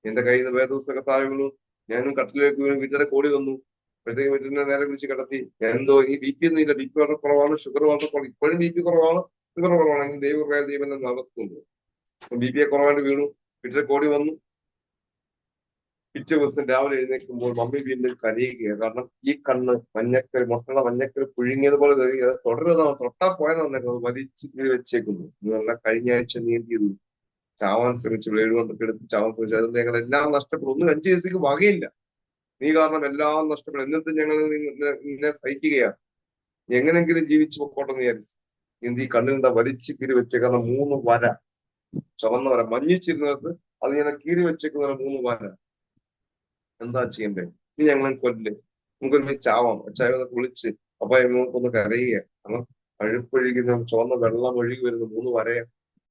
എന്റെ കയ്യിൽ നിന്ന് വേദപുസ്തക താഴെ വീണു. ഞാനും കട്ടിലേക്ക് വീണു. വീട്ടിലെ കോടി വന്നു. അപ്പോഴത്തേക്ക് വീട്ടിനെ നേരെ വിളിച്ച് കിടത്തി. ഞാൻ എന്തോ ഈ BP ഒന്നും ഇല്ല, BP വളരെ കുറവാണ്, ഷുഗർ വളരെ കുറവ്. ഇപ്പോഴും BP കുറവാണ്, ഷുഗർ കുറവാണെങ്കിൽ ദൈവം നടത്തുന്നു. BP കുറവായിട്ട് വീണു. വീട്ടിലെ കോടി വന്നു. പിറ്റേ ദിവസം രാവിലെ എഴുന്നേൽക്കുമ്പോൾ മമ്മി വീണ്ടും കരയുകയാണ്. കാരണം ഈ കണ്ണ് മഞ്ഞക്കറി, മുട്ടയുടെ മഞ്ഞക്കറി പുഴുങ്ങിയതുപോലെ തുടരുന്നതാണ്, തൊട്ടാ പോയതാണ്, വലിച്ചു വെച്ചേക്കുന്നു. നല്ല കഴിഞ്ഞ ആഴ്ച നീ എന്ത് ചെയ്തു? ചാവാൻ ശ്രമിച്ചു, ബ്ലേഡ് കൊണ്ടൊക്കെ എടുത്ത് ചാവാൻ ശ്രമിച്ചു. അതുകൊണ്ട് ഞങ്ങൾ എല്ലാം നഷ്ടപ്പെടും. ഒന്നും 5 വയസ്സിലേക്ക് വകയില്ല. നീ കാരണം എല്ലാം നഷ്ടപ്പെടും. എന്നിട്ട് ഞങ്ങൾ നിന്നെ സഹിക്കുകയാണ്. എങ്ങനെങ്കിലും ജീവിച്ചു പൊക്കോട്ടെന്ന് വിചാരിച്ചു. എന്ത് ഈ കണ്ണിനെന്താ വലിച്ചു കീറി വെച്ചേ? കാരണം 3 വര, ചുവന്ന വര, മഞ്ഞിച്ചിരുന്നത് അത് ഇങ്ങനെ കീറി വെച്ചേക്കുന്ന 3 വര. എന്താ ചെയ്യണ്ടേ? നീ ഞങ്ങളെ കൊല്ല്, നമുക്കൊരു ചാവാം. അച്ചായതൊക്കെ വിളിച്ച് അപ്പായ നമുക്കൊന്ന് കരയുക. കാരണം അഴുപ്പൊഴുകുന്ന ചുവന്ന വെള്ളം ഒഴുകി വരുന്ന 3 വരയെ.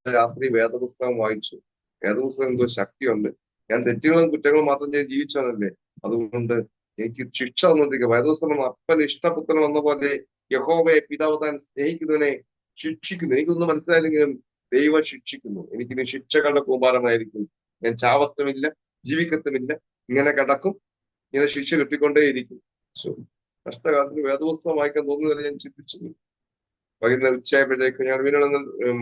രാത്രി വേദപുസ്തകം വായിച്ചു. വേദപുസ്തകം എന്തോ ശക്തിയുണ്ട്. ഞാൻ തെറ്റുകളും കുറ്റങ്ങളും മാത്രം ചെയ്ത് ജീവിച്ചവനല്ലേ, അതുകൊണ്ട് എനിക്ക് ശിക്ഷ വന്നുകൊണ്ടിരിക്കുക. വേദപുസ്തകം അപ്പൻ ഇഷ്ടപുത്രൻ എന്ന പോലെ യഹോവയെ പിതാവ് താൻ സ്നേഹിക്കുന്നതിനെ ശിക്ഷിക്കുന്നു. എനിക്കൊന്നും മനസ്സിലായില്ലെങ്കിലും ദൈവം ശിക്ഷിക്കുന്നു. എനിക്കിനി ശിക്ഷകളുടെ കൂമ്പാരമായിരിക്കും. ഞാൻ ചാവത്തുമില്ല, ജീവിക്കത്തുമില്ല, ഇങ്ങനെ കിടക്കും. ഇങ്ങനെ ശിക്ഷ കിട്ടിക്കൊണ്ടേയിരിക്കും. കഷ്ടകാലത്തിന് വേദപുസ്തകം വായിക്കാൻ തോന്നുന്നതിന് ഞാൻ ചിന്തിച്ചു. വൈകുന്നേരം ഉച്ചയായപ്പോഴത്തേക്ക് ഞാൻ വീണ്ടും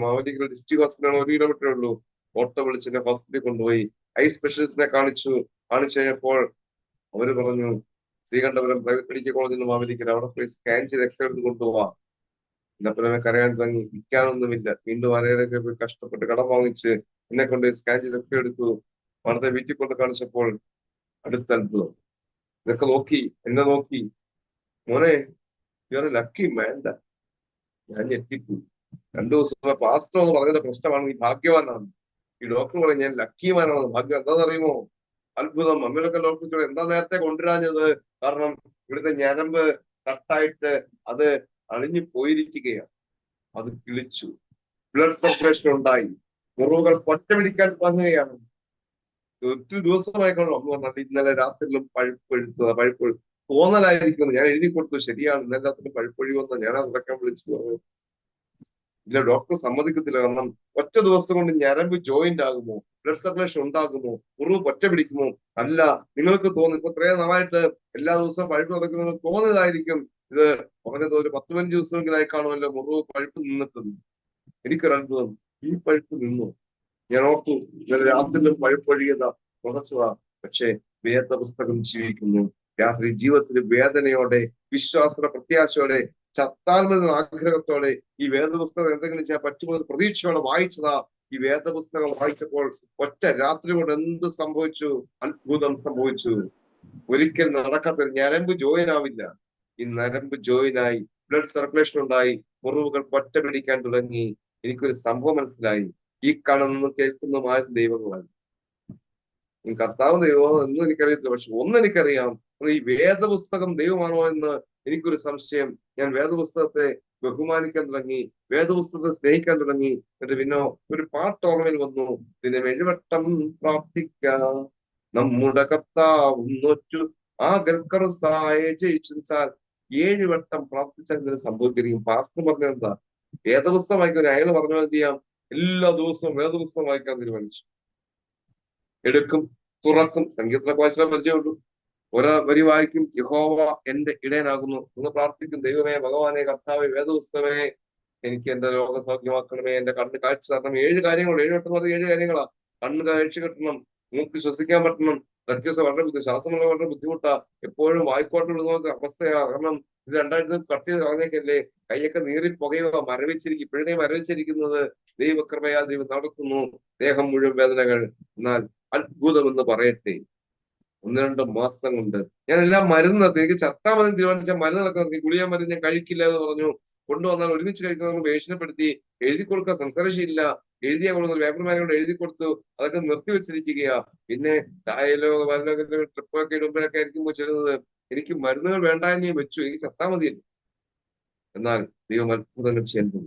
മാവലിക്കൽ ഡിസ്ട്രിക്ട് ഹോസ്പിറ്റലാണ് 1 കിലോമീറ്റർ ഉള്ളൂ. ഓട്ടോ വിളിച്ച് എന്നെ ഹോസ്പിറ്റലിൽ കൊണ്ടുപോയി ഐ സ്പെഷ്യലിസ്റ്റിനെ കാണിച്ചു കഴിഞ്ഞപ്പോൾ അവര് പറഞ്ഞു, ശ്രീകണ്ഠപുരം പ്രൈവറ്റ് മെഡിക്കൽ കോളേജിൽ നിന്ന് മാവലിക്കൽ, അവിടെ പോയി സ്കാൻ ചെയ്ത് എക്സ്റേ എടുത്ത് കൊണ്ടുപോവാ. എന്നപ്പുറമെ കരയാൻ തുടങ്ങി. വിൽക്കാനൊന്നുമില്ല. വീണ്ടും ആരെയൊക്കെ പോയി കഷ്ടപ്പെട്ട് കടം വാങ്ങിച്ച് എന്നെ കൊണ്ട് സ്കാൻ ചെയ്ത് എക്സ്റേ എടുത്തു. വളരെ വീട്ടിൽ കൊണ്ട് കാണിച്ചപ്പോൾ അടുത്ത അത്ഭുതം. ഇതൊക്കെ നോക്കി എന്നെ നോക്കി, മോനെ യു ലക്കി മാൻ. ഞാൻ ഞെട്ടിപ്പോയി. 2 ദിവസം പാസ്റ്റർ എന്ന് പറഞ്ഞതിന്റെ പ്രശ്നമാണ് ഈ ഭാഗ്യവാനാണ്. ഈ ഡോക്ടർ പറയും ഞാൻ ലക്കിമാനാണ്. ഭാഗ്യം എന്താണെന്നറിയുമോ? അത്ഭുതം. അമ്മയിലൊക്കെ ഡോക്ടർ എന്താ നേരത്തെ കൊണ്ടുവരാഞ്ഞത്? കാരണം ഇവിടുത്തെ ഞരമ്പ് കട്ടായിട്ട് അത് അഴിഞ്ഞു പോയിരിക്കുകയാണ്. അത് കിളിച്ചു, ബ്ലഡ് സർക്കുലേഷൻ ഉണ്ടായി, മുറിവുകൾ പൊറ്റ പിടിക്കാൻ തുടങ്ങുകയാണ്. ഒത്തിരി ദിവസമായിക്കോളും. അമ്മ പറഞ്ഞിട്ട് ഇന്നലെ രാത്രിയിലും പഴുപ്പ് തോന്നലായിരിക്കുന്നു. ഞാൻ എഴുതി കൊടുത്തു, ശരിയാണ്, ഇന്നലെ രാത്രി പഴുപ്പൊഴിവെന്ന്. ഞാൻ അത് അടക്കം വിളിച്ചു പറഞ്ഞു. ഇല്ല, ഡോക്ടർ സമ്മതിക്കത്തില്ല. കാരണം ഒറ്റ ദിവസം കൊണ്ട് ഞരമ്പ് ജോയിന്റ് ആകുമോ, ബ്ലഡ് സർക്കുലേഷൻ ഉണ്ടാകുമോ, മുറിവ് പൊറ്റ പിടിക്കുമോ? അല്ല, നിങ്ങൾക്ക് തോന്നുന്നു ഇപ്പൊ ഇത്രയും നാളായിട്ട് എല്ലാ ദിവസവും പഴുപ്പ് നടക്കുന്നത് തോന്നിയതായിരിക്കും. ഇത് പറഞ്ഞത് ഒരു 10-15 ദിവസമെങ്കിലായി കാണുമല്ലോ മുറിവ് പഴുപ്പ് നിന്നിട്ടുണ്ട്. എനിക്കൊരു അത്ഭുതം, ഈ പഴുപ്പ് നിന്നു. ഞാൻ ഓർത്തു ഇന്നലെ രാത്രിയിലും പഴുപ്പൊഴിയതാ, കുറച്ചതാ. പക്ഷെ വേദപുസ്തകം ജീവിക്കുന്നു. രാത്രി ജീവിതത്തിൽ വേദനയോടെ, വിശ്വാസ പ്രത്യാശയോടെ, ചത്താൽമെന്ന ആഗ്രഹത്തോടെ ഈ വേദപുസ്തകം എന്തെങ്കിലും ചെയ്യാൻ പറ്റുമെന്ന് പ്രതീക്ഷയോടെ വായിച്ചതാ. ഈ വേദപുസ്തകം വായിച്ചപ്പോൾ ഒറ്റ രാത്രി കൊണ്ട് എന്ത് സംഭവിച്ചു? അത്ഭുതം സംഭവിച്ചു. ഒരിക്കൽ നടക്കാത്ത ഞരമ്പ് ജോയിൻ ആവില്ല. ഈ നരമ്പ് ജോയിനായി, ബ്ലഡ് സർക്കുലേഷൻ ഉണ്ടായി, മുറിവുകൾ പൊറ്റ പിടിക്കാൻ തുടങ്ങി. എനിക്കൊരു സംഭവം മനസ്സിലായി. ഈ കാണുന്ന കേൾക്കുന്നതുമായ ദൈവങ്ങളാണ്. കർത്താവ് ദൈവമോ എന്നും എനിക്കറിയത്തില്ല. പക്ഷെ ഒന്നെനിക്കറിയാം, ഈ വേദപുസ്തകം ദൈവമാണോ എന്ന് എനിക്കൊരു സംശയം. ഞാൻ വേദപുസ്തകത്തെ ബഹുമാനിക്കാൻ തുടങ്ങി, വേദപുസ്തകത്തെ സ്നേഹിക്കാൻ തുടങ്ങി. എന്നിട്ട് പിന്നെ ഒരു പാട്ട് ഓർമ്മയിൽ വന്നു. ഇതിനെ 7 വട്ടം പ്രാർത്ഥിക്കാം, നമ്മുടെ കർത്താവ് നോറ്റു ആ ഗൽക്കറുസായ ജയിച്ചാൽ 7 വട്ടം പ്രാർത്ഥിച്ചാൽ ഇതിന് സംഭവിക്കും. പാസ്റ്റർ പറഞ്ഞത് എന്താ? വേദപുസ്തകം വായിക്കാൻ. അയാൾ പറഞ്ഞു എന്ത് ചെയ്യാം? എല്ലാ ദിവസവും വേദപുസ്തകം വായിക്കാൻ തീരുമാനിച്ചു. എടുക്കും, തുറക്കും. സംഗീതത്തിലൊക്കെ വായിച്ചാൽ പരിചയമുള്ളൂ. വരി വായിക്കും, യഹോവ എന്റെ ഇടയനാകുന്നു എന്ന് പ്രാർത്ഥിക്കും. ദൈവമേ, ഭഗവാനെ, കർത്താവേ, വേദപുസ്തകമേ, എനിക്ക് എന്റെ രോഗം സൗഖ്യമാക്കണമേ, എന്റെ കണ്ണ് കാഴ്ച തരണം. 7 കാര്യങ്ങൾ. 7 വട്ടം പറഞ്ഞ 7 കാര്യങ്ങളാ. കണ്ണ് കാഴ്ച കിട്ടണം, മൂക്ക് ശ്വസിക്കാൻ പറ്റണം, ബ്ലഡ് വളരെ ശ്വാസമുള്ള വളരെ ബുദ്ധിമുട്ടാ, എപ്പോഴും വായിക്കോട്ട് വിടുന്ന അവസ്ഥയാ. കാരണം ഇത് 2 കട്ട് ചെയ്ത് കളഞ്ഞേക്കല്ലേ, കൈയൊക്കെ നീറി പുകയുക, മരവിച്ചിരിക്കും. ഇപ്പോഴേ മരവിച്ചിരിക്കുന്നത് ദൈവകൃപയാ ദൈവം നടത്തുന്നു. ദേഹം മുഴുവൻ വേദനകൾ. എന്നാൽ അത്ഭുതം എന്ന് പറയട്ടെ, 1-2 മാസം കൊണ്ട് ഞാൻ എല്ലാം മരുന്ന്, എനിക്ക് ചത്താൽ മതി തീരുമാനിച്ച മരുന്നുകളൊക്കെ നിർത്തി. ഗുളിക മരുന്ന് ഞാൻ കഴിക്കില്ല എന്ന് പറഞ്ഞു. കൊണ്ടുവന്നാൽ ഒരുമിച്ച് കഴിക്കുന്ന ഭീഷണിപ്പെടുത്തി. എഴുതി കൊടുക്കാൻ സംസാരിച്ചില്ല. എഴുതിയ കൊടുത്തു, പേപ്പർമാരോട് എഴുതി കൊടുത്തു. അതൊക്കെ നിർത്തിവെച്ചിരിക്കുകയാ. പിന്നെ ഡയലോഗ് വരലോഗ് ട്രിപ്പൊക്കെ ഇടുമ്പോഴൊക്കെ ആയിരിക്കും ചെല്ലുന്നത്. എനിക്ക് മരുന്നുകൾ വേണ്ട എന്ന് വെച്ചു, എനിക്ക് ചത്താൽ മതിയല്ലോ. എന്നാൽ ദൈവം അത്ഭുതങ്ങൾ ചെയ്യുന്നു.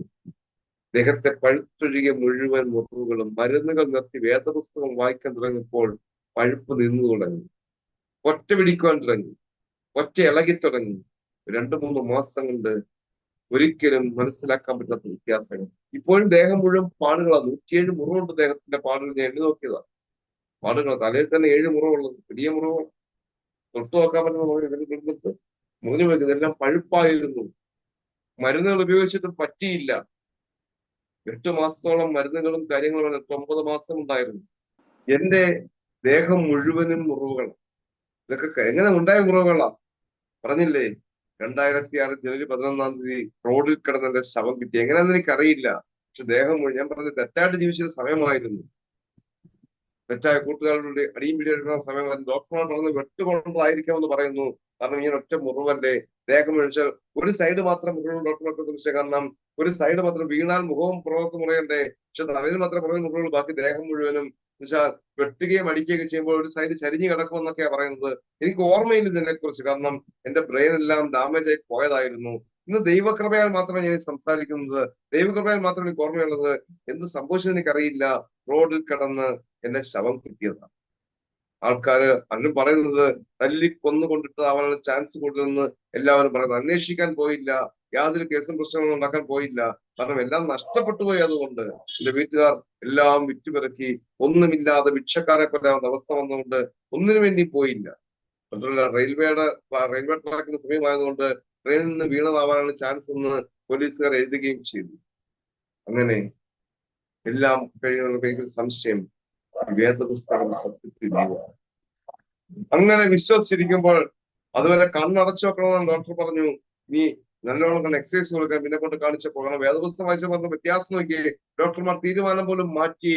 ദേഹത്തെ പഴുത്തൊഴുകിയ മുഴുവൻ മുറിവുകളും മരുന്നുകൾ നിർത്തി വേദപുസ്തകം വായിക്കാൻ തുടങ്ങിയപ്പോൾ പഴുപ്പ് നിന്നു തുടങ്ങി, ഒറ്റ പിടിക്കുവാൻ തുടങ്ങി, ഒറ്റ ഇളകി തുടങ്ങി. 2-3 മാസം കൊണ്ട് ഒരിക്കലും മനസ്സിലാക്കാൻ പറ്റാത്ത വ്യത്യാസങ്ങൾ. ഇപ്പോഴും ദേഹം മുഴുവൻ പാടുകളാണ്. 107 മുറിവുണ്ട് ദേഹത്തിന്റെ പാടുകൾ. ഞാൻ എണ്ണി നോക്കിയതാ. പാടുകൾ തലയിൽ തന്നെ 7 മുറിവുള്ളത്. വലിയ മുറിവ്, തൊട്ടു നോക്കാൻ പറ്റുന്ന മുറിഞ്ഞു പോയി. ഇതെല്ലാം പഴുപ്പായിരുന്നു. മരുന്നുകൾ ഉപയോഗിച്ചിട്ടും പറ്റിയില്ല. 8 മാസത്തോളം മരുന്നുകളും കാര്യങ്ങളും 9 മാസം ഉണ്ടായിരുന്നു. എന്റെ ദേഹം മുഴുവനും മുറിവുകൾ. ഇതൊക്കെ എങ്ങനെ ഉണ്ടായ മുറിവുകളാ? പറഞ്ഞില്ലേ, 2006 ജനുവരി 11 റോഡിൽ കിടന്ന എന്റെ ശവം കിട്ടി. എങ്ങനെയാണെന്ന് എനിക്കറിയില്ല. പക്ഷെ ദേഹം മുഴുവൻ, ഞാൻ പറഞ്ഞത് തെറ്റായിട്ട് ജീവിച്ചത് സമയമായിരുന്നു. തെറ്റായ കൂട്ടുകാരുടെ അടിയും പിടി എടുക്കുന്ന സമയമായിരുന്നു. ഡോക്ടർമാർ പറഞ്ഞ് വെട്ടുകൊണ്ടതായിരിക്കാമെന്ന് പറയുന്നു. കാരണം ഇങ്ങനെ ഒറ്റ മുറിവല്ലേ, ദേഹം ഒഴിച്ചാൽ ഒരു സൈഡ് മാത്രം മുറിവ് ഡോക്ടർമാർക്ക് സംശയം. കാരണം ഒരു സൈഡ് മാത്രം വീണാൽ മുഖവും പുറമൊക്കെ മുറിയണ്ടേ. പക്ഷെ തലയിൽ മാത്രം പുറമെ മുറിവുള്ളൂ, ബാക്കി ദേഹം മുഴുവനും. എന്നുവെച്ചാൽ വെട്ടുകയും അടിക്കുകയൊക്കെ ചെയ്യുമ്പോൾ ഒരു സൈഡ് ചരിഞ്ഞു കിടക്കുമെന്നൊക്കെയാ പറയുന്നത്. എനിക്ക് ഓർമ്മയില്ല ഇതിനെ കുറിച്ച്. കാരണം എന്റെ ബ്രെയിൻ എല്ലാം ഡാമേജ് ആയി പോയതായിരുന്നു. ഇന്ന് ദൈവകൃപയാൽ മാത്രമേ ഞാൻ സംസാരിക്കുന്നത്. ദൈവകൃപയാൽ മാത്രമേ എനിക്ക് ഓർമ്മയുള്ളത്. എന്ത് സംഭവിച്ചത് എനിക്കറിയില്ല. റോഡിൽ കിടന്ന് എന്റെ ശവം കിട്ടിയതാണ്. ആൾക്കാര് അന്നും പറയുന്നത് തല്ലി കൊന്നുകൊണ്ടിട്ട് അവനുള്ള ചാൻസ് കൂടുതലെന്ന് എല്ലാവരും പറയുന്നത്. അന്വേഷിക്കാൻ പോയില്ല, യാതൊരു കേസും പ്രശ്നങ്ങളും ഉണ്ടാക്കാൻ പോയില്ല. കാരണം എല്ലാം നഷ്ടപ്പെട്ടു പോയി. അതുകൊണ്ട് എന്റെ വീട്ടുകാർ എല്ലാം വിറ്റുപിറക്കി, ഒന്നുമില്ലാതെ ഭിക്ഷക്കാരെ കൊല്ലാവുന്ന അവസ്ഥ വന്നുകൊണ്ട് ഒന്നിനു വേണ്ടി പോയില്ല. മാത്രമല്ല റെയിൽവേ ട്രാക്കിന് സമീപമായതുകൊണ്ട് ട്രെയിനിൽ നിന്ന് വീണതാവാനാണ് ചാൻസ് എന്ന് പോലീസുകാർ എഴുതുകയും ചെയ്തു. അങ്ങനെ എല്ലാം കഴിയുന്ന സംശയം വേദപുസ്തകം സത്യത്തിൽ ദൈവമാണ്. അങ്ങനെ വിശ്വസിച്ചിരിക്കുമ്പോൾ അതുവരെ കണ്ണടച്ചു വെക്കണമെന്ന് ഡോക്ടർ പറഞ്ഞു. നീ നല്ലോണം കണ്ട് എക്സസൈസ് കൊടുക്കാൻ പിന്നെ കൊണ്ട് കാണിച്ചപ്പോൾ കാരണം വേദപുസ്തകം വായിച്ച പറഞ്ഞ വ്യത്യാസം നോക്കി ഡോക്ടർമാർ തീരുമാനം പോലും മാറ്റി,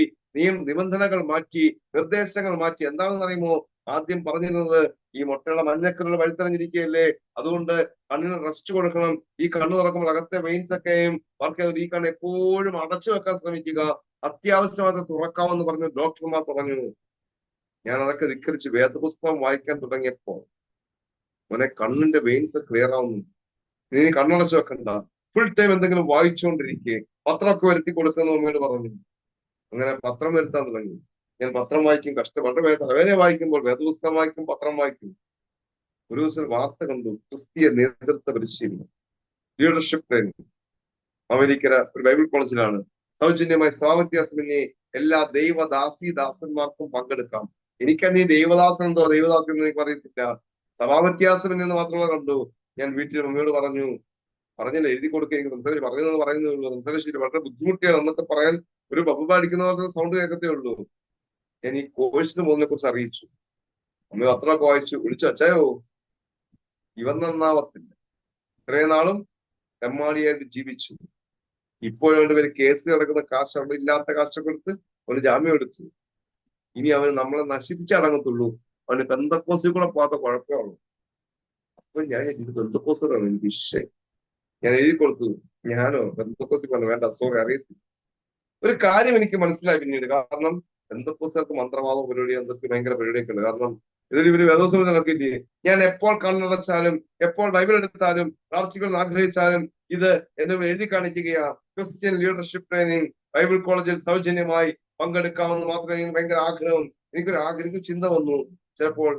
നിബന്ധനകൾ മാറ്റി, നിർദ്ദേശങ്ങൾ മാറ്റി. എന്താണെന്ന് അറിയുമോ? ആദ്യം പറഞ്ഞിരുന്നത് ഈ മുട്ടയുള്ള മഞ്ഞക്കരുകൾ വഴിത്തറിഞ്ഞിരിക്കുകയല്ലേ, അതുകൊണ്ട് കണ്ണിന് റെസ്റ്റ് കൊടുക്കണം. ഈ കണ്ണ് തുറക്കുമ്പോൾ അകത്തെ വെയിൻസ് ഒക്കെയും വർക്ക് ചെയ്ത് ഈ കണ്ണ് എപ്പോഴും അടച്ചു വെക്കാൻ ശ്രമിക്കുക, അത്യാവശ്യമായിട്ട് തുറക്കാമെന്ന് പറഞ്ഞ് ഡോക്ടർമാർ പറഞ്ഞു. ഞാൻ അതൊക്കെ ധിക്കരിച്ച് വേദപുസ്തകം വായിക്കാൻ തുടങ്ങിയപ്പോ മോനെ കണ്ണിന്റെ വെയിൻസ് ക്ലിയർ ആവുന്നു. നീ കണ്ണടച്ചു വെക്കണ്ട, ഫുൾ ടൈം എന്തെങ്കിലും വായിച്ചുകൊണ്ടിരിക്കെ, പത്രമൊക്കെ വരുത്തി കൊടുക്കുന്ന അമ്മയോട് പറഞ്ഞു. അങ്ങനെ പത്രം വരുത്താൻ തുടങ്ങി. ഞാൻ പത്രം വായിക്കും, കഷ്ടപ്പെട്ട തലവേദന വായിക്കുമ്പോൾ വേദപുസ്തകം വായിക്കും, പത്രം വായിക്കും. ഒരു ദിവസം വാർത്ത കണ്ടു, ക്രിസ്തീയ നേതൃത്വ പരിശീലനം, ലീഡർഷിപ്പ് ട്രെയിനിങ്, അമേരിക്കര ഒരു ബൈബിൾ കോളേജിലാണ്. സൗജന്യമായി സ്വഭാവവ്യത്യാസമന്യേ എല്ലാ ദാസന്മാർക്കും പങ്കെടുക്കാം. എനിക്കന്ന് ഈ ദൈവദാസൻ എന്തോ ദൈവദാസൻ എന്ന് എനിക്ക് അറിയത്തില്ല. സ്വഭാവവ്യത്യാസമെന്ന് മാത്രമേ കണ്ടു. ഞാൻ വീട്ടിൽ മമ്മിയോട് പറഞ്ഞില്ല, എഴുതി കൊടുക്കുക, എനിക്ക് സംസാരിച്ച് പറയുന്നേ ഉള്ളൂ, സംസാരിച്ചില്ല, വളരെ ബുദ്ധിമുട്ടിയാണ് എന്നൊക്കെ പറയാൻ ഒരു ബബ്ബ അടിക്കുന്ന പോലത്തെ സൗണ്ട് കേൾക്കത്തേ ഉള്ളൂ. ഞാൻ ഈ കോഴ്സിന് പോകുന്നതിനെ കുറിച്ച് അറിയിച്ചു. അമ്മ പത്രമൊക്കെ വായിച്ചു, വിളിച്ചു, അച്ചായോ ഇവൻ നന്നാവത്തില്ല, ഇത്രയും നാളും തെമ്മാടിയായിട്ട് ജീവിച്ചു, ഇപ്പോഴും പേര് കേസ് കിടക്കുന്ന കാശ് അവിടെ ഇല്ലാത്ത കാശൊക്കെ എടുത്ത് അവന് ജാമ്യം എടുത്തു, ഇനി അവന് നമ്മളെ നശിപ്പിച്ചടങ്ങത്തുള്ളൂ, അവന് പെന്തക്കോസിൽ കൂടെ പോകാത്ത കുഴപ്പമുള്ളൂ. അപ്പൊ ഞാൻ ഇത് പെന്തക്കോസാണ് എനിക്ക് വിഷയം. ഞാൻ എഴുതി കൊടുത്തു, ഞാനോ പെന്തക്കോസിൽ പറഞ്ഞു, വേണ്ട സോറി അറിയത്തില്ല. ഒരു കാര്യം എനിക്ക് മനസ്സിലായി പിന്നീട്, കാരണം പെന്തക്കോസുകാർക്ക് മന്ത്രവാദം പരിപാടി എന്തൊക്കെ ഭയങ്കര പരിപാടിയൊക്കെ ഉണ്ട്. കാരണം ഇതിൽ ഇവര് വേദോത്സവം നടക്കില്ലേ, ഞാൻ എപ്പോൾ കണ്ണടച്ചാലും എപ്പോൾ ബൈബിൾ എടുത്താലും പ്രാർത്ഥിക്കണം ആഗ്രഹിച്ചാലും ഇത് എന്നെ എഴുതി കാണിക്കുകയാ. ക്രിസ്ത്യൻ ലീഡർഷിപ്പ് ട്രെയിനിങ് ബൈബിൾ കോളേജിൽ സൗജന്യമായി പങ്കെടുക്കാമെന്ന് മാത്രമേ എനിക്ക് ഭയങ്കര ആഗ്രഹം. എനിക്ക് ചിന്ത വന്നു, ചിലപ്പോൾ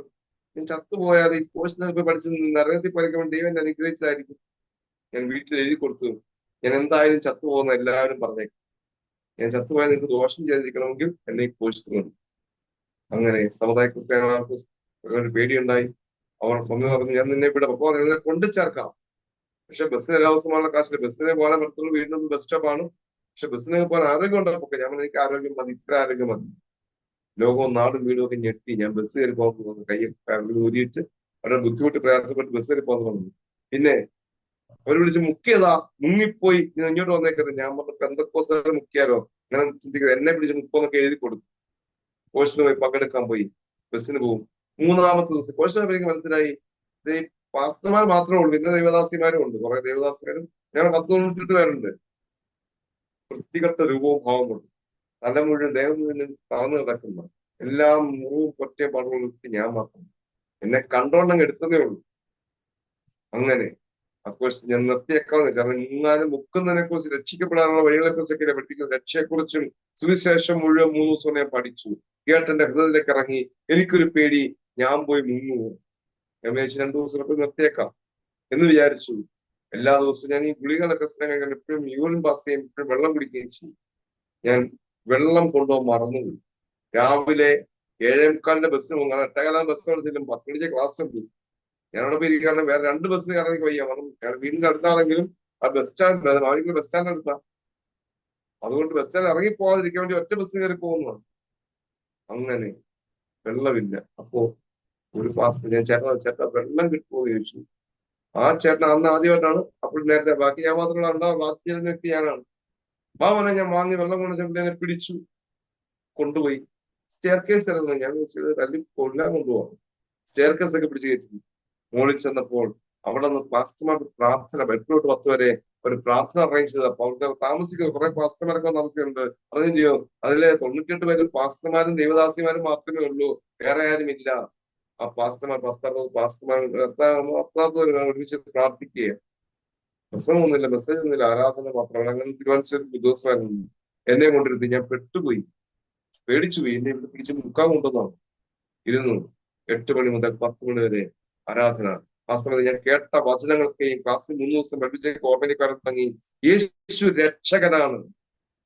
ഞാൻ ചത്തുപോയാൽ ഈ കോഴ്സിനൊക്കെ പഠിച്ച് നരകത്തിൽ പഠിക്കാൻ ദൈവം എന്നെ അനുഗ്രഹിച്ചതായിരിക്കും. ഞാൻ വീട്ടിൽ എഴുതി കൊടുത്തു, ഞാൻ എന്തായാലും ചത്തുപോകുന്ന എല്ലാവരും പറഞ്ഞേക്കും, ഞാൻ ചത്തുപോയാൽ നിങ്ങൾക്ക് ദോഷം ചെയ്തിരിക്കണമെങ്കിൽ എന്നെ ഈ കോഴ്സ് മതി. അങ്ങനെ സമുദായ ക്രിസ്ത്യാനികൾക്ക് ഒരു പേടിയുണ്ടായി. അവർ മമ്മി പറഞ്ഞു, ഞാൻ നിന്നെ ഇവിടെ നിന്നെ കൊണ്ടു ചേർക്കാം, പക്ഷെ ബസ്സിന് എല്ലാ ദിവസമുള്ള കാശില്ല, ബസ്സിനെ പോലെ പറ്റുള്ളൂ, വീണ്ടും ബസ് സ്റ്റോപ്പാണ്, പക്ഷെ ബസ്സിനെ പോകാൻ ആരോഗ്യം ഉണ്ടാക്കും. ഞാൻ എനിക്ക് ആരോഗ്യം മതി, ഇത്ര ആരോഗ്യം മതി. ലോകവും നാടും വീടും ഒക്കെ ഞെട്ടി. ഞാൻ ബസ് കയറി പോകാൻ പോകുന്നു, കൈ ഊരിയിട്ട് വളരെ ബുദ്ധിമുട്ട് പ്രയാസപ്പെട്ട് ബസ് കയറി പോകാൻ തുടങ്ങി. പിന്നെ അവർ വിളിച്ച് മുക്കിയതാ, മുങ്ങിപ്പോയി, നീ ഇങ്ങോട്ട് വന്നേക്കരുത്. ഞാൻ പറഞ്ഞു പെന്തക്കോസ്തുകാർ മുക്കിയാലോ, അങ്ങനെ ചിന്തിക്കുന്നത്. എന്നെ പിടിച്ച് മുക്കോന്നൊക്കെ എഴുതി കൊടുത്തു. കോഴ്സിന് പോയി പങ്കെടുക്കാൻ പോയി, ബസ്സിന് പോകും. മൂന്നാമത്തെ ദിവസം കോഴ്സിനെ എനിക്ക് മനസ്സിലായി, ഈ പാസ്റ്റർമാർ മാത്രമേ ഉള്ളൂ, പിന്നെ ദേവദാസിമാരും ഉണ്ട്, കുറെ ദേവദാസിമാരും. ഞങ്ങൾ 10-98 പേരുണ്ട്. വൃത്തികെട്ട രൂപവും ഭാവമുണ്ട്, തല മുഴുവൻ ദേഹം മുഴുവൻ തളർന്നു കിടക്കുന്ന, എല്ലാം മുറിവും പൊറ്റേ പാടുകളും ഞാൻ മാത്രം. എന്നെ കണ്ടോണ്ടങ്ങ് എടുത്തതേ ഉള്ളൂ. അങ്ങനെ അക്കോഴ്സ് ഞാൻ നിർത്തിയേക്കാമെന്ന് വെച്ചാൽ, എങ്ങാനും മുക്കുന്നതിനെ കുറിച്ച്, രക്ഷിക്കപ്പെടാനുള്ള വഴികളെ കുറിച്ചൊക്കെ പഠിപ്പിക്കുന്നത്. രക്ഷയെക്കുറിച്ചും സുവിശേഷം മുഴുവൻ 3 ദിവസം ഞാൻ പഠിച്ചു, കേട്ടെന്റെ ഹൃദയത്തിലേക്ക് ഇറങ്ങി. എനിക്കൊരു പേടി, ഞാൻ പോയി മുങ്ങുമോ. ഞാൻ വിചാരിച്ചു 2 ദിവസം നിർത്തിയേക്കാം എന്ന് വിചാരിച്ചു. എല്ലാ ദിവസവും ഞാൻ ഈ ഗുളികളൊക്കെ സ്നേഹം എപ്പോഴും യൂറിൻ പാസ് ചെയ്യും, എപ്പോഴും വെള്ളം കുടിക്കുകയും ചെയ്യും. ഞാൻ വെള്ളം കൊണ്ടുപോകാൻ മറന്നുപോയി. രാവിലെ 7:45 ബസ്സിന് പോകും, 8:15 ബസ് ചെല്ലും, 10 മണിക്ക് ക്ലാസ് ഉണ്ട്. ഞാനവിടെ പോയി കാരണം വേറെ 2 ബസ്സിന് കയറാൻ എനിക്ക് വയ്യ. വീടിന്റെ അടുത്താണെങ്കിലും ആ ബസ് സ്റ്റാൻഡ് ആരെങ്കിലും ബസ് സ്റ്റാൻഡ് അടുത്താ, അതുകൊണ്ട് ബസ് സ്റ്റാൻഡ് ഇറങ്ങി പോകാതിരിക്കാൻ വേണ്ടി ഒറ്റ ബസ് കയറി പോകുന്നതാണ്. അങ്ങനെ വെള്ളമില്ല. അപ്പോ ഒരു പാസ് ഞാൻ ചേട്ടാ വെള്ളം കിട്ടുമോ എന്ന് ചോദിച്ചു. ആ ചേട്ടൻ അന്ന് ആദ്യമായിട്ടാണ്, അപ്പോൾ നേരത്തെ ബാക്കി ഞാൻ മാത്രമല്ല ഉണ്ടാവും, ബാക്കി വ്യക്തി ഞാനാണ്. മോനെ ഞാൻ വാങ്ങി വെള്ളം കൊണ്ട് ചേട്ടനെ പിടിച്ചു കൊണ്ടുപോയി. സ്റ്റെയർ കേസ് ആയിരുന്നു, ഞാൻ തല്ലി കൊല്ലാൻ കൊണ്ടുപോകാം. സ്റ്റെയർ കേസ് ഒക്കെ പിടിച്ച് കയറ്റി മുകളിൽ ചെന്നപ്പോൾ അവിടെ നിന്ന് പാസ്റ്റർമാർക്ക് പ്രാർത്ഥന, 8 to 10 വരെ ഒരു പ്രാർത്ഥന അറേഞ്ച് ചെയ്തത്. അപ്പൊ അവിടെ താമസിക്കുന്നത് കുറെ പാസ്റ്റർമാരൊക്കെ താമസിക്കുന്നുണ്ട്. അറിഞ്ഞു ചെയ്യോ, അതിലെ 98 പേര് പാസ്റ്റർമാരും ദേവദാസിമാരും മാത്രമേ ഉള്ളൂ, വേറെ ആരും ഇല്ല. ആ പാസ്റ്റർമാർ 10-60 പാസ്റ്റർമാർ ഒരുമിച്ച് പ്രാർത്ഥിക്കുക. പ്രസംഗമൊന്നുമില്ല, മെസ്സേജ് ഒന്നുമില്ല, ആരാധന മാത്രമാണ്. അങ്ങനെ തീരുമാനിച്ചൊരു ദിവസമായിരുന്നു. എന്നെ കൊണ്ടിരുത്തി, ഞാൻ പെട്ടുപോയി, പേടിച്ചുപോയി. എന്നെ ഇവിടെ പിടിച്ച് മുക്കാൻ കൊണ്ടുവന്നാണ്. ഇരുന്നു 8 മണി മുതൽ 10 മണി വരെ ആരാധന. ആ സമയത്ത് ഞാൻ കേട്ട വചനങ്ങളൊക്കെയും ക്ലാസ്സിൽ 3 ദിവസം പഠിപ്പിച്ച ഓർമ്മയിലേക്കാരൻ തുടങ്ങി. യേശു രക്ഷകനാണ്,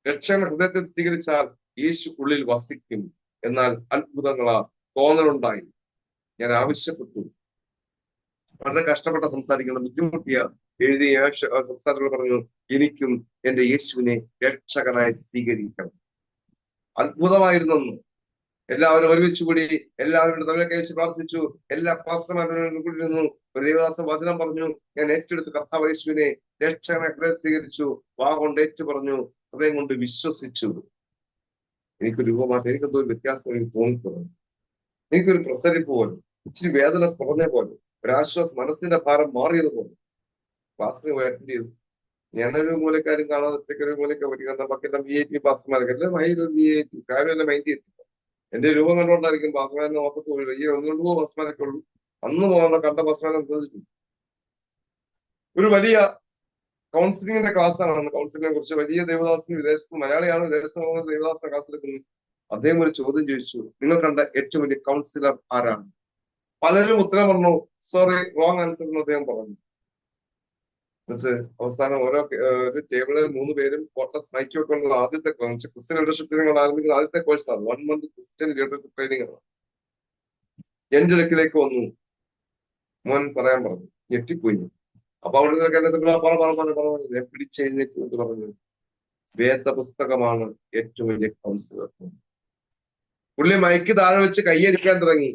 രക്ഷകനെ ഹൃദയത്തിൽ സ്വീകരിച്ചാൽ യേശു ഉള്ളിൽ വസിക്കും. എന്നാൽ അത്ഭുതങ്ങളാ തോന്നലുണ്ടായി. ഞാൻ ആവശ്യപ്പെട്ടു, വളരെ കഷ്ടപ്പെട്ട സംസാരിക്കുന്ന ബുദ്ധിമുട്ടിയ എഴുതിയ സംസാരങ്ങൾ പറഞ്ഞു, എനിക്കും എന്റെ യേശുവിനെ രക്ഷകനായി സ്വീകരിക്കണം. അത്ഭുതമായിരുന്നു. എല്ലാവരും ഒരുമിച്ച് കൂടി എല്ലാവരുടെ തലയൊക്കെ വെച്ച് പ്രാർത്ഥിച്ചു. എല്ലാ പാസ്റ്റർമാരും കൂടി ഇരുന്നു. ഒരു ദേവദാസൻ വചനം പറഞ്ഞു, ഞാൻ ഏറ്റെടുത്ത് കർത്താവ് യേശുവിനെ രക്ഷകനെ ഹൃദയം സ്വീകരിച്ചു. വാ കൊണ്ട് ഏറ്റു പറഞ്ഞു, ഹൃദയം കൊണ്ട് വിശ്വസിച്ചു. എനിക്കൊരു രൂപമാറ്റം, എനിക്കെന്തോ ഒരു വ്യത്യാസം എനിക്ക് തോന്നിത്തുടങ്ങി. എനിക്കൊരു പ്രസരിപ്പ് പോലെ, ഇച്ചിരി വേദന കുറഞ്ഞ പോലെ, ഒരാശ്വാസം, മനസ്സിന്റെ ഭാരം മാറിയത് പോലെ. പാസ്റ്ററിന് പോയി അറ്റൻഡ് ചെയ്തു. ഞാനൊരു മൂലക്കാരും കാണാതെ ഒറ്റയ്ക്കൊരു മൂലക്ക പറ്റി ബാക്കിയെല്ലാം VIP പാസ്റ്റർമാരൊക്കെ എല്ലാം VIP സാരമെല്ലാം മൈൻഡ് ചെയ്തില്ല. എന്റെ രൂപം കണ്ടുകൊണ്ടായിരിക്കും പാസ്മാനെ നോക്കത്ത് പോയില്ല. ഈ ഒന്നുകൊണ്ടു പാസ്മാനൊക്കെ ഉള്ളൂ. അന്ന് പോകാനുള്ള കണ്ട പാസ്മാനെ ചോദിച്ചു. ഒരു വലിയ കൗൺസിലിങ്ങിന്റെ ക്ലാസ്സാണ്. കൗൺസിലിങ്ങിനെ കുറിച്ച് വലിയ ദേവദാസിന് വിദേശത്ത്, മലയാളിയാണ്, വിദേശത്ത് ദേവദാസിന്റെ ക്ലാസ് എടുക്കുന്നത്. അദ്ദേഹം ഒരു ചോദ്യം ചോദിച്ചു, നിങ്ങൾ കണ്ട ഏറ്റവും വലിയ കൗൺസിലർ ആരാണ്? പലരും ഉത്തരം പറഞ്ഞു, സോറി റോങ് ആൻസർ എന്ന് അദ്ദേഹം പറഞ്ഞു. എന്നിട്ട് അവസാനം ഒരു ടേബിളിൽ 3 പേരും കോട്ടസ് മൈക്കൊക്കെ ഉള്ള ആദ്യത്തെ ക്രിസ്ത്യൻ ലീഡർഷിപ്പ് ട്രെയിനിങ് ആരംഭിക്കുന്ന ആദ്യത്തെ കോഴ്സാണ്. 1 month ക്രിസ്ത്യൻ ലീഡർഷിപ്പ് ട്രെയിനിങ് ആണ്. എന്റെ അടുക്കിലേക്ക് വന്നു, മോൻ പറയാൻ പറഞ്ഞു. ഞെട്ടിപ്പോയി. അപ്പൊ അവിടെ പറഞ്ഞു, ഞാൻ പിടിച്ചെഴുന്നേറ്റ് എന്ന് പറഞ്ഞു, വേദപുസ്തകമാണ് ഏറ്റവും വലിയ കൗൺസിലർ. പുള്ളി മൈക്ക് താഴെ വെച്ച് കൈയടിക്കാൻ തുടങ്ങി.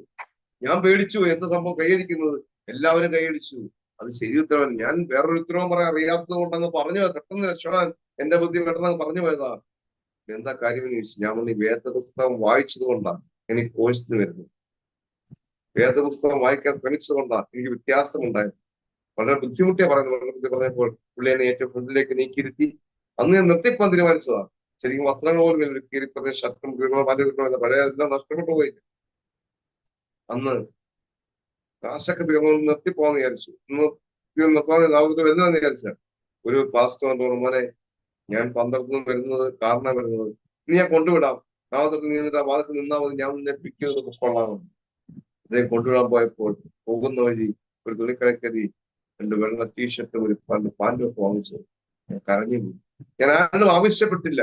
ഞാൻ പേടിച്ചു, എന്താ സംഭവം കൈയടിക്കുന്നത്? എല്ലാവരും കൈയടിച്ചു. അത് ശരി ഉത്തരവൻ. ഞാൻ വേറൊരു ഉത്തരവും പറയാൻ അറിയാത്തത് കൊണ്ടങ്ങ് പറഞ്ഞു, പെട്ടെന്ന് രക്ഷപ്പെടാൻ എന്റെ ബുദ്ധി പെട്ടെന്ന് പറഞ്ഞു പോയതാ. എന്താ കാര്യം എന്ന് ചോദിച്ചു. ഞാൻ പറഞ്ഞു, വേദപുസ്തകം വായിച്ചത് കൊണ്ടാണ് എനിക്ക് കോഴ്സിന് വരുന്നത്. വേദപുസ്തകം വായിക്കാൻ ശ്രമിച്ചത് കൊണ്ടാണ് എനിക്ക് വ്യത്യാസമുണ്ടായത്. വളരെ ബുദ്ധിമുട്ടിയാ പറയുന്നത്. വളരെ ബുദ്ധി പറഞ്ഞപ്പോൾ പുള്ളി എന്നെ ഏറ്റവും ഫ്രണ്ടിലേക്ക് നീക്കിയിരുത്തി. അന്ന് ഞാൻ നിർത്തിപ്പോൻ തീരുമാനിച്ചതാണ്. ശരിക്കും വസ്ത്രങ്ങൾ പോലും ഒരു കീറിപ്പറഞ്ഞ ഷർട്ടും കിട്ടണമെന്ന് പഴയ എല്ലാം നഷ്ടപ്പെട്ടു പോയി. അന്ന് കാശൊക്കെ തീർന്നു നിർത്തിപ്പോന്ന് വിചാരിച്ചു. ഇന്ന് വരുന്നതെന്ന് വിചാരിച്ച ഒരു പാസ്റ്റർ പറഞ്ഞു, മോനെ ഞാൻ 12 വരുന്നത് കാരണമാണ് വരുന്നത്, നീ ഞാൻ കൊണ്ടുവിടാം, നാളെ നീ ആ വാദത്തിൽ നിന്നാൽ മതി, ഞാൻ നിന്നെ പിക്ക് ചെയ്ത് കൊള്ളാമെന്ന്. അദ്ദേഹം കൊണ്ടുവിടാൻ പോയപ്പോൾ പോകുന്ന വഴി ഒരു തുണിക്കടക്കരി 2 വെള്ള ടീഷർട്ടും ഒരു പാൻറ്റും ഒക്കെ വാങ്ങിച്ചു. ഞാൻ കരഞ്ഞു പോയി. ഞാൻ ആരും ആവശ്യപ്പെട്ടില്ല.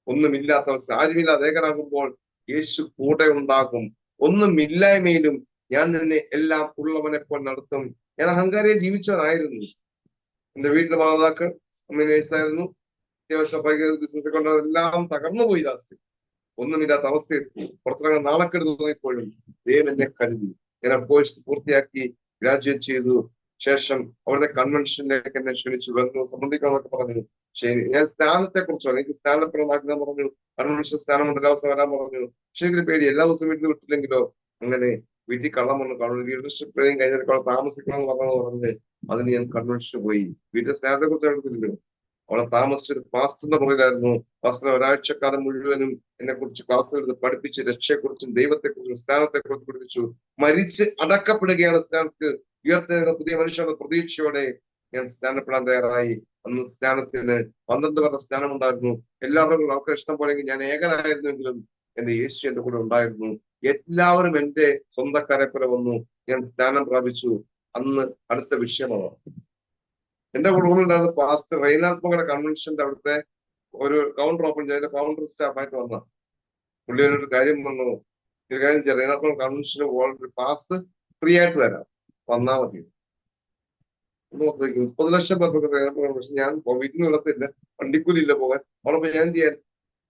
ഒന്നുമില്ലാത്ത അവസ്ഥ, ആരുമില്ലാതെ ഏകനാകുമ്പോൾ യേശു കൂടെ ഉണ്ടാകും. ഒന്നുമില്ലായ്മയിലും ഞാൻ നിന്നെ എല്ലാം ഉള്ളവനെ പോലെ നടത്തും. ഞാൻ അഹങ്കാരിയെ ജീവിച്ചവനായിരുന്നു. എന്റെ വീട്ടിലെ മാതാക്കൾ നേഴ്സായിരുന്നു. അത്യാവശ്യം ബിസിനസ് ഒക്കെ എല്ലാം തകർന്നു പോയി. ലാസ്റ്റ് ഒന്നുമില്ലാത്ത അവസ്ഥയെത്തി. പുറത്തിറങ്ങാൻ നാണക്കെടുത്ത് തോന്നിയപ്പോഴും ദൈവം എന്നെ കരുതി. ഞാൻ കോഴ്സ് പൂർത്തിയാക്കി ഗ്രാജുവേറ്റ് ചെയ്തു. ശേഷം അവിടുത്തെ കൺവെൻഷനിലേക്ക് എന്നെ ക്ഷണിച്ചു, വന്നു സംബന്ധിക്കണമെന്നൊക്കെ പറഞ്ഞു. ശരി, ഞാൻ സ്ഥാനത്തെ കുറിച്ചോ എനിക്ക് സ്ഥാനപ്പെടാൻ ആഗ്രഹം പറഞ്ഞു. കൺവെൻഷൻ സ്ഥാനമുണ്ട്, എല്ലാ ദിവസം വരാൻ പറഞ്ഞു. പക്ഷെ എനിക്ക് പേടി, എല്ലാ ദിവസവും വീട്ടിൽ വിട്ടില്ലെങ്കിലോ. അങ്ങനെ വീട്ടിൽ കള്ളം വന്നു. കാണും ലീഡർഷിപ്പ് ട്രെയിനിങ് കഴിഞ്ഞാൽ താമസിക്കണം എന്ന് പറഞ്ഞ് അതിന് ഞാൻ കൺവെൻഷന് പോയി. വീട്ടിലെ സ്ഥാനത്തെ കുറിച്ച് എടുത്തില്ലല്ലോ. അവിടെ താമസിച്ചൊരു പാസ്റ്ററിന്റെ മുറിയിലായിരുന്നു. പാസ്റ്റർ ഒരാഴ്ചക്കാലം മുഴുവനും എന്നെ കുറിച്ച് ക്ലാസ് എടുത്ത് പഠിപ്പിച്ച് രക്ഷയെക്കുറിച്ചും ദൈവത്തെക്കുറിച്ചും സ്ഥാനത്തെക്കുറിച്ച് പഠിപ്പിച്ചു. മരിച്ച് അടക്കപ്പെടുകയാണ് സ്ഥാനത്ത് ഉയർത്തുന്ന പുതിയ മനുഷ്യരുടെ പ്രതീക്ഷയോടെ ഞാൻ സ്ഥാനപ്പെടാൻ തയ്യാറായി. അന്ന് സ്ഥാനത്തിന് 12 പേരുടെ സ്ഥാനം ഉണ്ടായിരുന്നു. എല്ലാവരും ആൾക്കാർ ഇഷ്ടം പോലെങ്കിൽ ഞാൻ ഏകനായിരുന്നെങ്കിലും എന്റെ യേശു എന്റെ കൂടെ ഉണ്ടായിരുന്നു. എല്ലാവരും എന്റെ സ്വന്തക്കാരെ പോലെ വന്നു. ഞാൻ സ്ഥാനം പ്രാപിച്ചു. അന്ന് അടുത്ത വിഷയമാണ്. എന്റെ കുടുംബമുണ്ടായിരുന്ന പാസ്റ്റർ റെയ്നാർഡ് കൺവെൻഷന്റെ അവിടുത്തെ ഒരു കൗണ്ടർ ഓപ്പൺ ചെയ്ത കൗണ്ടർ സ്റ്റാഫായിട്ട് വന്ന പുള്ളിയൊരു കാര്യം വന്നു. ഒരു കാര്യം ചെയ്യാം, റെയ്നാർഡ് കൺവെൻഷന് ഒരു പാസ് ഫ്രീ ആയിട്ട് തരാം, വന്നാ മതി. 30 ലക്ഷം പേർക്ക് കൺവെൻഷൻ. ഞാൻ വീട്ടിൽ നിലത്തില്ല, വണ്ടിക്കൂലി ഇല്ല പോകാൻ. അവിടെ പോയി ഞാൻ ചെയ്യാൻ,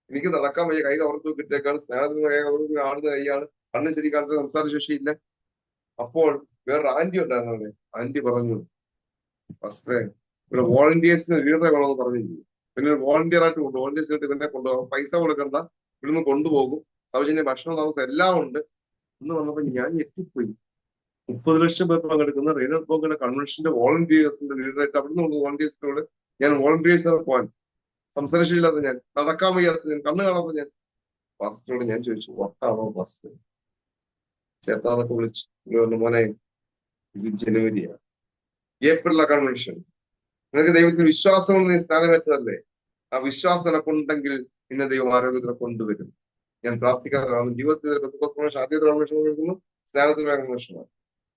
എനിക്ക് നടക്കാൻ വയ്യ, കൈ കവർത്ത് കിട്ടേക്കാണ്. സ്നാനത്തിന് കൈ കവർത്ത് ആടുന്ന കൈയാണ്, കണ്ണ് ശരി കാണുന്ന സംസാര ശേഷിയില്ല. അപ്പോൾ വേറൊരു ആന്റി ഉണ്ടായിരുന്നു അവിടെ. ആന്റി പറഞ്ഞു, ഫസ്റ്റേ ഇവിടെ വോളണ്ടിയേഴ്സിന് ലീഡറെ വേണമെന്ന് പറഞ്ഞിരിക്കും. പിന്നെ ഒരു വോളണ്ടിയർ ആയിട്ട് കൊണ്ട് വോളണ്ടിയേഴ്സിനായിട്ട് ഇവനെ കൊണ്ടുപോകും, പൈസ കൊടുക്കണ്ട, ഇവിടുന്ന് കൊണ്ടുപോകും, സൗജന്യ ഭക്ഷണ താമസം എല്ലാം ഉണ്ട് എന്ന് പറഞ്ഞപ്പോ ഞാൻ ഞെട്ടിപ്പോയി. 30 ലക്ഷം പേർ പങ്കെടുക്കുന്ന റെയ്നാർഡ് ബോങ്കയുടെ കൺവെൻഷന്റെ വോളണ്ടിയേഴ്സിന്റെ ലീഡറായിട്ട് അവിടുന്ന് വോളണ്ടിയേഴ്സിനോട് ഞാൻ വോളണ്ടിയേഴ്സിനെ പോകാൻ സംസാരശീലാത്ത ഞാൻ, നടക്കാൻ വയ്യാത്ത ഞാൻ, കണ്ണ് കാണാത്ത ഞാൻ, പാസ്റ്ററോട് ഞാൻ ചോദിച്ചു, വട്ടാണോ പാസ്റ്റർ? ചേട്ടാന്നൊക്കെ വിളിച്ചു. മോനെ ഇത് ജനുവരിയാണ്, ഏപ്രിലാണ് കൺവെൻഷൻ. നിനക്ക് ദൈവത്തിന് വിശ്വാസം നീ സ്ഥാനമേറ്റതല്ലേ? ആ വിശ്വാസം നിനക്കുണ്ടെങ്കിൽ നിന്നെ ദൈവം ആരോഗ്യത്തിനെ കൊണ്ടുവരും. ഞാൻ പ്രാർത്ഥിക്കാത്തതാണ്. ജീവിതത്തിൽ ആദ്യത്തെ കൺവെൻഷൻ പങ്കെടുക്കുന്നു, സ്ഥാനത്തിന് കൺവെൻഷനാണ്.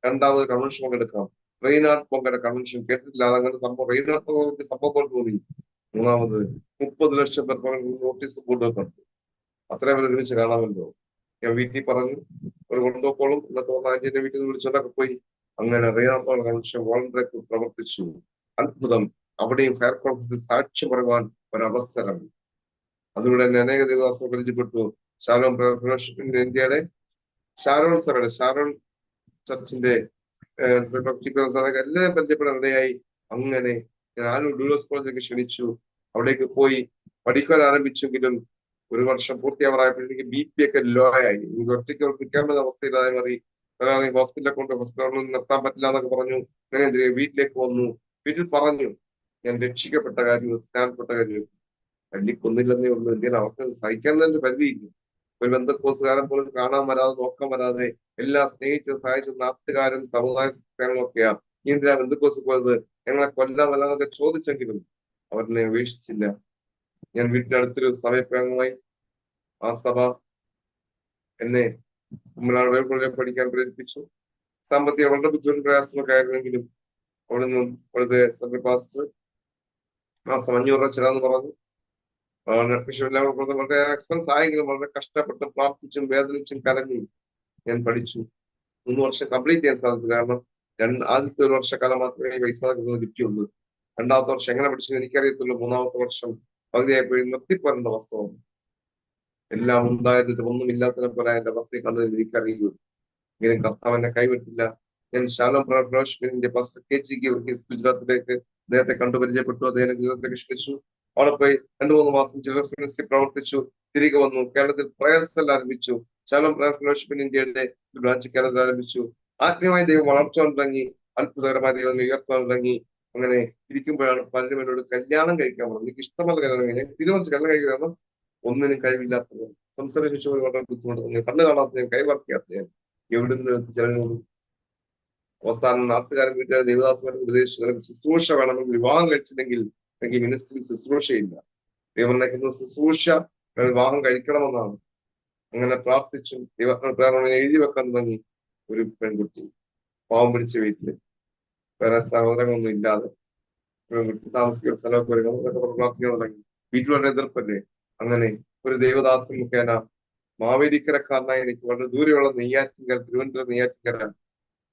2ാമത് കൺവെൻഷൻ പങ്കെടുക്കാം. റെയ്നാർഡ് ബോങ്കയുടെ കൺവെൻഷൻ കേട്ടിട്ടില്ല, അതങ്ങനെ സംഭവം. റെയ്നാർഡ് ബോങ്കയുടെ സംഭവം പോലെ തോന്നി. 3ാമത് 30 ലക്ഷം പേർ നോട്ടീസ് ബോർഡ് കണ്ടു. അത്രയും പേർ ഒരുമിച്ച് കാണാമല്ലോ. ഞാൻ വീട്ടിൽ പറഞ്ഞു, ഒരു കൊണ്ടുപോക്കോളും എന്നൊക്കെ പറഞ്ഞ ആന്റിന്റെ വീട്ടിൽ നിന്ന് വിളിച്ചോണ്ടൊക്കെ പോയി. അങ്ങനെ റീനാപ്പോൾ കൺവെൻഷൻ വളരെ പ്രവർത്തിച്ചു. അത്ഭുതം. അവിടെയും ഫയർഫോഴ്സിൽ സാക്ഷ്യം പറയുവാൻ ഒരവസരം. അതുകൊണ്ട് തന്നെ അനേക ദേവദാസനെ പരിചയപ്പെട്ടു. ഷാരോൺ ഫെലോഷിപ്പിന്റെ ഇന്ത്യയുടെ ഷാരോൺ സഭയുടെ ഷാരോൺ ചർച്ചിന്റെ എല്ലാവരും പരിചയപ്പെടാൻ ഇടയായി. അങ്ങനെ ഞാൻ ആലൂർ ഡൂലോസ് കോളേജിലേക്ക് ക്ഷണിച്ചു. അവിടേക്ക് പോയി പഠിക്കാൻ ആരംഭിച്ചെങ്കിലും 1 വർഷം പൂർത്തിയാവാറായപ്പോഴേക്ക് BP ഒക്കെ ലോ ആയി. എനിക്ക് ഒറ്റയ്ക്ക് നിൽക്കാൻ പറ്റുന്ന അവസ്ഥയിലായി മാറി. ഹോസ്പിറ്റലിൽ കൊണ്ട് ഹോസ്പിറ്റലിൽ നിർത്താൻ പറ്റില്ല എന്നൊക്കെ പറഞ്ഞു. അങ്ങനെ വീട്ടിലേക്ക് വന്നു. വീട്ടിൽ പറഞ്ഞു ഞാൻ രക്ഷിക്കപ്പെട്ട കാര്യം, സ്നാനപ്പെട്ട കാര്യം. തല്ലിക്കൊന്നില്ലെന്നേ ഉള്ളൂ. എന്തിനാ അവർക്ക് സഹിക്കാൻ തന്നെ പരിധിയില്ല. ഒരു ബന്ധക്കോസുകാരൻ പോലും കാണാൻ വരാതെ, നോക്കാൻ വരാതെ, എല്ലാം സ്നേഹിച്ച് സഹായിച്ച നാട്ടുകാരും സമുദായ സംഘടനകളും ഒക്കെയാ എന്തിനാ ബന്ധക്കോസ് പോയത്, ഞങ്ങളെ കൊല്ലാന്നല്ലാതൊക്കെ ചോദിച്ചെങ്കിലും അവരെന്നെ ഉപേക്ഷിച്ചില്ല. ഞാൻ വീട്ടിന്റെ അടുത്തൊരു സമയപ്രയോഗമായി ആ സഭ എന്നെ കുമ്മനാട് ബൈബിൾ കോളേജിൽ പഠിക്കാൻ പ്രേരിപ്പിച്ചു. സാമ്പത്തിക വളരെ ബുദ്ധിമുട്ടും പ്രയാസമൊക്കെ ആയിരുന്നെങ്കിലും അവിടെ നിന്നും ഇവിടുത്തെ സഭ പാസ്റ്റർ മാസം 500 രൂപ ചെലവെന്ന് പറഞ്ഞു. പക്ഷെ എല്ലാവർക്കും വളരെ എക്സ്പെൻസ് ആയെങ്കിലും വളരെ കഷ്ടപ്പെട്ട് പ്രാർത്ഥിച്ചും വേദനിച്ചും കരഞ്ഞും ഞാൻ പഠിച്ചു. 3 വർഷം കംപ്ലീറ്റ് ചെയ്യാൻ സാധിച്ചു. കാരണം ആദ്യത്തെ 1 വർഷക്കാലം മാത്രമേ ഈ പൈസ കിട്ടിയുള്ളൂ. 2ാമത്തെ വർഷം എങ്ങനെ പഠിച്ചത് എനിക്കറിയത്തുള്ളൂ. 3ാമത്തെ വർഷം പകുതിയായപ്പോഴും നിർത്തിപ്പോരേണ്ട അവസ്ഥ വന്നു. എല്ലാം ഉണ്ടായിരുന്നിട്ട് ഒന്നുമില്ലാത്തതിനെ പോലെ എന്റെ അവസ്ഥയെ കണ്ടത് എനിക്കറിയൂ. ഇങ്ങനെ കർത്താവ് എന്നെ കൈവിട്ടില്ല. ഞാൻ ശാലോം പ്രവേശിപ്പിന്റെ KG ഗുജറാത്തിലേക്ക് അദ്ദേഹത്തെ കണ്ടു പരിചയപ്പെട്ടു. അദ്ദേഹം ഗുജറാത്തിലേക്ക് ക്ഷണിച്ചു. അവിടെ പോയി 2-3 മാസം ചിൽഡ്രൻസ് മിനിസ്ട്രി പ്രവർത്തിച്ചു. തിരികെ വന്നു. കേരളത്തിൽ പ്രയർ സെൽ ആരംഭിച്ചു. ശാലോം ഫെലോഷിപ്പ് ഇന്ത്യയുടെ ബ്രാഞ്ച് കേരളത്തിൽ ആരംഭിച്ചു. ആത്മീയമായി ദൈവം വളർത്താൻ തുടങ്ങി. അത്ഭുതകരമായ ദൈവം ഉയർത്താൻ തുടങ്ങി. അങ്ങനെ ഇരിക്കുമ്പോഴാണ് പലരും എന്നോട് കല്യാണം കഴിക്കാൻ പറഞ്ഞു. എനിക്ക് ഇഷ്ടമല്ല കല്യാണം കഴിക്കാൻ. തീരുമാനിച്ചു കല്യാണം കഴിക്കാൻ. ഒന്നിനും കഴിവില്ലാത്തത്, സംസാരിച്ചു വളരെ ബുദ്ധിമുട്ട്, കണ്ണു കാണാത്ത ഞാൻ, കൈവർക്കാത്ത ഞാൻ, എവിടുന്ന് ജനങ്ങളും. അവസാനം നാട്ടുകാരൻ വീട്ടുകാർ ദേവദാസന്മാർക്ക് ഉപദേശിച്ചു ശുശ്രൂഷ വേണമെങ്കിൽ വിവാഹം കഴിച്ചില്ലെങ്കിൽ എനിക്ക് മിനിസ്ട്രിയിൽ ശുശ്രൂഷയില്ല. ദൈവം നയിക്കുന്ന ശുശ്രൂഷ വിവാഹം കഴിക്കണമെന്നാണ്. അങ്ങനെ പ്രാർത്ഥിച്ചും ദൈവത്തിന് എഴുതി വെക്കാൻ തുടങ്ങി. ഒരു പെൺകുട്ടി പാവം പിടിച്ച വീട്ടില് വേറെ സഹോദരങ്ങളൊന്നും ഇല്ലാതെ പെൺകുട്ടി താമസിക്കുന്ന സ്ഥലമൊക്കെ വരണം എന്നൊക്കെ പ്രാർത്ഥിക്കാൻ തുടങ്ങി. വീട്ടിൽ വളരെ എതിർപ്പല്ലേ. അങ്ങനെ ഒരു ദേവദാസൻ മുഖേന മാവേലിക്കരക്കാരനായി എനിക്ക് വളരെ ദൂരെയുള്ള നെയ്യാറ്റിൻകര, തിരുവനന്തപുരം നെയ്യാറ്റിൻകര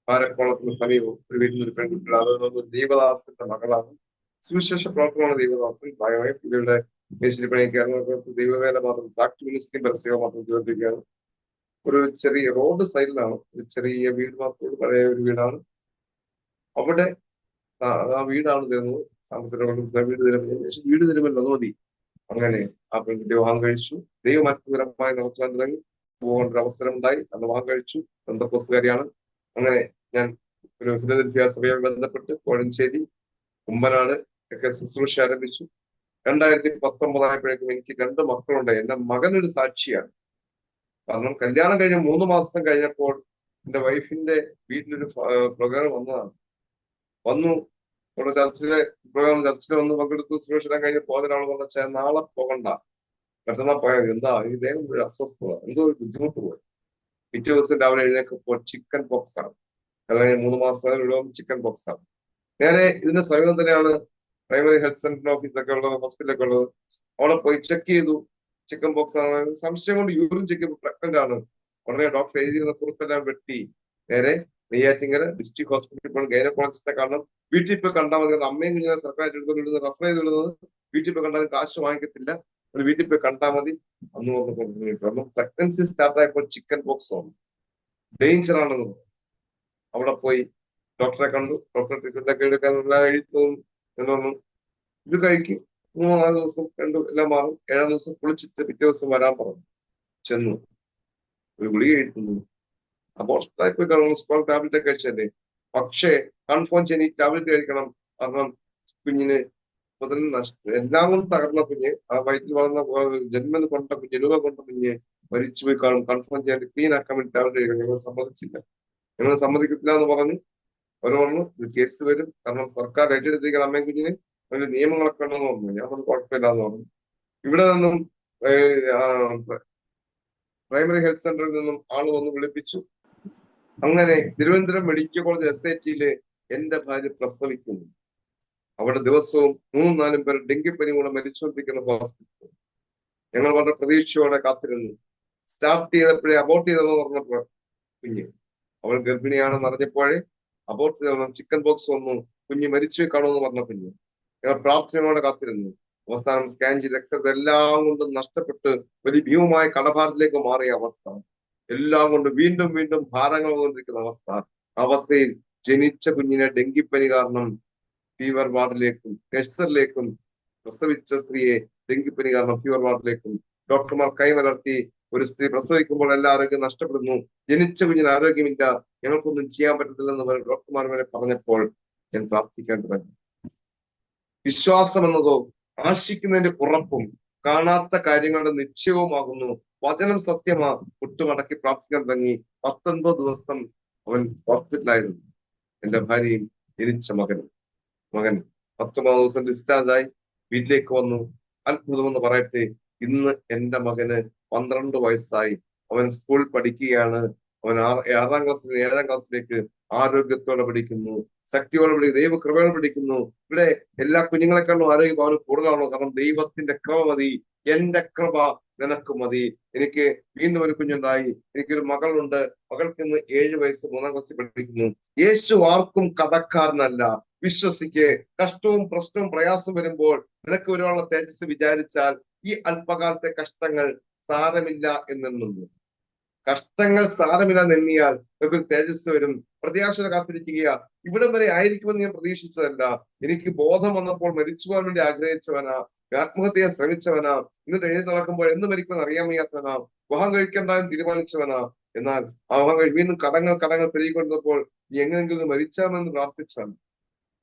പാരക്കോളത്തിന് സമീപം ഒരു വീട്ടിലൊരു പെൺകുട്ടിയുടെ അതൊരു ദേവദാസന്റെ മകളാണ്. സുവിശേഷ പ്രവർത്തനമാണ് ദേവദാസൻ. ഭാഗമായി പുള്ളിയുടെ മേശിരിപ്പണിയൊക്കെയാണ്. ദൈവവേല മാത്രം, ഫാക്ട് മിനിസ്ട്രി പരസ്യം മാത്രം ചെയ്തുകൊണ്ടിരിക്കുകയാണ്. ഒരു ചെറിയ റോഡ് സൈഡിലാണ് ഒരു ചെറിയ വീട്, മാത്രം പഴയ ഒരു വീടാണ്. അവിടെ ആ വീടാണ് തരുന്നത്. സാമ്പത്തിക വീട് തരുമല്ലോ അത് മതി. അങ്ങനെ ആ പെൺകുട്ടി വിവാഹം കഴിച്ചു. ദൈവം അത്ഭുതകരമായി നടത്താൻ തുടങ്ങി. പോകേണ്ട ഒരു അവസരം ഉണ്ടായി. അന്ന് വിവാഹം കഴിച്ചു. ബന്ധക്കോസുകാരിയാണ്. അങ്ങനെ ഞാൻ ഒരു ഫിലദൽഫിയ സഭയുമായി ബന്ധപ്പെട്ട് കോഴഞ്ചേരി, കുമ്പനാട് ഒക്കെ ശുശ്രൂഷ ആരംഭിച്ചു. 2019 ആയപ്പോഴേക്കും എനിക്ക് 2 മക്കളുണ്ടായി. എന്റെ മകനൊരു സാക്ഷിയാണ്. കാരണം കല്യാണം കഴിഞ്ഞ് 3 മാസം കഴിഞ്ഞപ്പോൾ എന്റെ വൈഫിന്റെ വീട്ടിലൊരു പ്രോഗ്രാം വന്നു. ഇവിടെ ചർച്ചിലെ പ്രോഗ്രാം ചർച്ചിൽ വന്ന് പങ്കെടുത്തു. ശുശ്രൂഷ കഴിഞ്ഞ് പോകുന്ന പറഞ്ഞാൽ നാളെ പോകണ്ട, മറ്റന്നാൾ പോയാൽ എന്താ ഈ ദേഹം ഒരു അസ്വസ്ഥത, എന്തോ ഒരു ബുദ്ധിമുട്ട് പോയി. പിറ്റേ ദിവസം രാവിലെ എഴുന്നേക്കപ്പോൾ ചിക്കൻ പോക്സ് ആണ്. അല്ലെങ്കിൽ 3 മാസം ചിക്കൻ പോക്സ് ആണ്. നേരെ ഇതിന്റെ സമീപം തന്നെയാണ് പ്രൈമറി ഹെൽത്ത് സെന്റർ ഓഫീസൊക്കെ ഉള്ളത്, ഹോസ്പിറ്റലൊക്കെ ഉള്ളത്. അവിടെ പോയി ചെക്ക് ചെയ്തു. ചിക്കൻ പോക്സ് ആണ്. സംശയം കൊണ്ട് യൂറിൻ ചെക്ക് ചെയ്ത് പ്രഗ്നന്റ് ആണ്. ഉടനെ ഡോക്ടർ എഴുതിയിരുന്ന കുറിപ്പെല്ലാം വെട്ടി നേരെ നെയ്യാറ്റിൻകര ഡിസ്ട്രിക്ട് ഹോസ്പിറ്റലിൽ പോയി ഗൈനക്കോളജിസ്റ്റിനെ കാണണം. വീട്ടിൽ പോയി കണ്ടാൽ മതി. അമ്മയും കുഞ്ഞിനെ സർക്കാർ എടുത്തുകൊണ്ടിരുന്നത് റെഫർ ചെയ്ത് വിടുന്നത്. വീട്ടിൽ പോയി കണ്ടാലും കാശ് വാങ്ങിക്കത്തില്ല. വീട്ടിൽ പോയി കണ്ടാൽ മതി. അന്ന് പറഞ്ഞു പ്രഗ്നൻസി സ്റ്റാർട്ട് ആയപ്പോൾ ചിക്കൻ പോക്സ് ആണ്, ഡേഞ്ചർ ആണെന്ന്. അവിടെ പോയി ഡോക്ടറെ കണ്ടു. ഡോക്ടറെ ട്രീറ്റ്മെന്റ് ഒക്കെ എടുക്കാനുള്ള എഴുത്തും എന്നൊന്നും ഇത് കഴിക്കും. 3-4 ദിവസം എല്ലാം മാറും. 7-ാം ദിവസം കുളിച്ചിട്ട് പിറ്റേ ദിവസം വരാൻ പറഞ്ഞു. ചെന്നു ഒരു ഗുളിക എഴുതുന്നു. അബോർഷനായി പോയി കാണുന്നു. സ്മോൾ ടാബ്ലറ്റ് ഒക്കെ കഴിച്ചല്ലേ. പക്ഷേ കൺഫേം ചെയ്യാൻ ഈ ടാബ്ലറ്റ് കഴിക്കണം. കാരണം കുഞ്ഞിന് മുതൽ എല്ലാം കൊണ്ടും തകർന്ന കുഞ്ഞ്, ആ വയറ്റിൽ വളർന്ന ജന്മം കൊണ്ട കുഞ്ഞ്, രൂപ കൊണ്ട കുഞ്ഞ് മരിച്ചു പോയി കാണും. കൺഫേം ചെയ്യാൻ ക്ലീൻ ആക്കാൻ വേണ്ടി ടാബ്ലറ്റ് കഴിക്കണം. ഞങ്ങൾ സമ്മതിച്ചില്ല. ഞങ്ങൾ സമ്മതിക്കത്തില്ല എന്ന് പറഞ്ഞു. അവർ പറഞ്ഞു ഇത് കേസ് വരും, കാരണം സർക്കാർ ഏറ്റെടുത്തിരിക്കുന്ന അമ്മയും കുഞ്ഞിന് അതിന്റെ നിയമങ്ങളൊക്കെ ഉണ്ടെന്ന് പറഞ്ഞു. ഞാൻ പറഞ്ഞു കുഴപ്പമില്ല എന്ന് പറഞ്ഞു. ഇവിടെ നിന്നും പ്രൈമറി ഹെൽത്ത് സെന്ററിൽ നിന്നും ആള് വന്ന് വിളിപ്പിച്ചു. അങ്ങനെ തിരുവനന്തപുരം മെഡിക്കൽ കോളേജ് SITയില് എന്റെ ഭാര്യ പ്രസവിക്കുന്നു. അവിടെ ദിവസവും 3-4 പേർ ഡെങ്കിപ്പനി കൂടെ മരിച്ചുകൊണ്ടിരിക്കുന്ന ഹോസ്പിറ്റൽ. ഞങ്ങൾ വളരെ പ്രതീക്ഷയോടെ കാത്തിരുന്നു. സ്റ്റാർട്ട് ചെയ്തപ്പോഴേ അബോർട്ട് ചെയ്തെന്ന് പറഞ്ഞപ്പോൾ കുഞ്ഞ് അവൾ ഗർഭിണിയാണെന്ന് അറിഞ്ഞപ്പോഴേ അബോർട്ട് ചെയ്യണം, ചിക്കൻ ബോക്സ് വന്നു, കുഞ്ഞ് മരിച്ചു കാണുമെന്ന് പറഞ്ഞ കുഞ്ഞ്. ഞങ്ങൾ പ്രാർത്ഥനയോടെ കാത്തിരുന്നു. അവസാനം സ്കാൻ ചെയ്ത് എക്സ്റേ എല്ലാം കൊണ്ടും നഷ്ടപ്പെട്ട് വലിയ ഭീമമായ കടഭാരത്തിലേക്ക് മാറിയ അവസ്ഥ, എല്ലാം കൊണ്ട് വീണ്ടും വീണ്ടും ഭാരങ്ങൾ വന്നുകൊണ്ടിരിക്കുന്ന അവസ്ഥ. അവസ്ഥയിൽ ജനിച്ച കുഞ്ഞിനെ ഡെങ്കിപ്പനി കാരണം ഫീവർ വാർഡിലേക്കും നഴ്സറിലേക്കും, പ്രസവിച്ച സ്ത്രീയെ ഡെങ്കിപ്പനി കാരണം ഫീവർ വാർഡിലേക്കും, ഡോക്ടർമാർ കൈമലർത്തി ഒരു സ്ത്രീ പ്രസവിക്കുമ്പോൾ എല്ലാ ആരോഗ്യം നഷ്ടപ്പെടുന്നു, ജനിച്ച കുഞ്ഞിന് ആരോഗ്യമില്ല, ഞങ്ങൾക്കൊന്നും ചെയ്യാൻ പറ്റത്തില്ലെന്ന് ഡോക്ടർമാർ വരെ പറഞ്ഞപ്പോൾ ഞാൻ പ്രാർത്ഥിക്കാൻ തുടങ്ങി. വിശ്വാസം എന്നതോ ആശിക്കുന്നതിന്റെ ഉറപ്പും കാണാത്ത കാര്യങ്ങളുടെ നിശ്ചയവുമാകുന്നു. വചനം സത്യമാ. മുട്ടുമടക്കി പ്രാർത്ഥിക്കാൻ തുടങ്ങി. 19 ദിവസം അവൻ ഹോസ്പിറ്റലായിരുന്നു. എന്റെ ഭാര്യയും ജനിച്ച മകൻ 19 ദിവസം ഡിസ്ചാർജായി വീട്ടിലേക്ക് വന്നു. അത്ഭുതമെന്ന് പറയട്ടെ, ഇന്ന് എന്റെ മകന് 12 വയസ്സായി. അവൻ സ്കൂൾ പഠിക്കുകയാണ്. അവൻ 6-ാം ക്ലാസ്സിൽ 7-ാം ക്ലാസ്സിലേക്ക് ആരോഗ്യത്തോടെ പഠിക്കുന്നു, ശക്തിയോടെ പഠിക്കുന്നു, ദൈവ കൃപയോടെ പഠിക്കുന്നു. ഇവിടെ എല്ലാ കുഞ്ഞുങ്ങളെക്കാളും ആരോഗ്യം അവന് കൂടുതലാണോ? കാരണം ദൈവത്തിന്റെ കൃപ മതി. എന്റെ കൃപ നിനക്ക് മതി. എനിക്ക് വീണ്ടും ഒരു കുഞ്ഞുണ്ടായി. എനിക്കൊരു മകളുണ്ട്. മകൾക്ക് ഇന്ന് 7 വയസ്സ്, 3-ാം ക്ലാസ്സിൽ പഠിക്കുന്നു. യേശു ആർക്കും കടക്കാരനല്ല. വിശ്വസിക്ക്. കഷ്ടവും പ്രശ്നവും പ്രയാസം വരുമ്പോൾ നിനക്ക് ഒരാളുടെ തേജസ് വിചാരിച്ചാൽ ഈ അല്പകാലത്തെ കഷ്ടങ്ങൾ സാരമില്ല എന്നെണ്ണുന്നു. കഷ്ടങ്ങൾ സാരമില്ല എണ്ണിയാൽ നിനക്ക് തേജസ് വരും. പ്രത്യാശ കാത്തിരിക്കുക. ഇവിടം വരെ ആയിരിക്കുമെന്ന് ഞാൻ പ്രതീക്ഷിച്ചതല്ല. എനിക്ക് ബോധം വന്നപ്പോൾ മരിച്ചു പോകാൻ വേണ്ടി ആഗ്രഹിച്ചവനാ, ആത്മഹത്യ ചെയ്യാൻ ശ്രമിച്ചവനാ, ഇന്ന് എഴുതി നടക്കുമ്പോൾ എന്ന് മരിക്കുമെന്ന് അറിയാൻ വയ്യാത്തവനാ, വിവാഹം കഴിക്കണ്ടെന്ന് തീരുമാനിച്ചവനാ. എന്നാൽ ആ വിവാഹം വീണ്ടും കടങ്ങൾ പെരുകിക്കൊണ്ടപ്പോൾ നീ എങ്ങനെയെങ്കിലും മരിച്ചാമെന്ന് പ്രാർത്ഥിച്ചാണ്.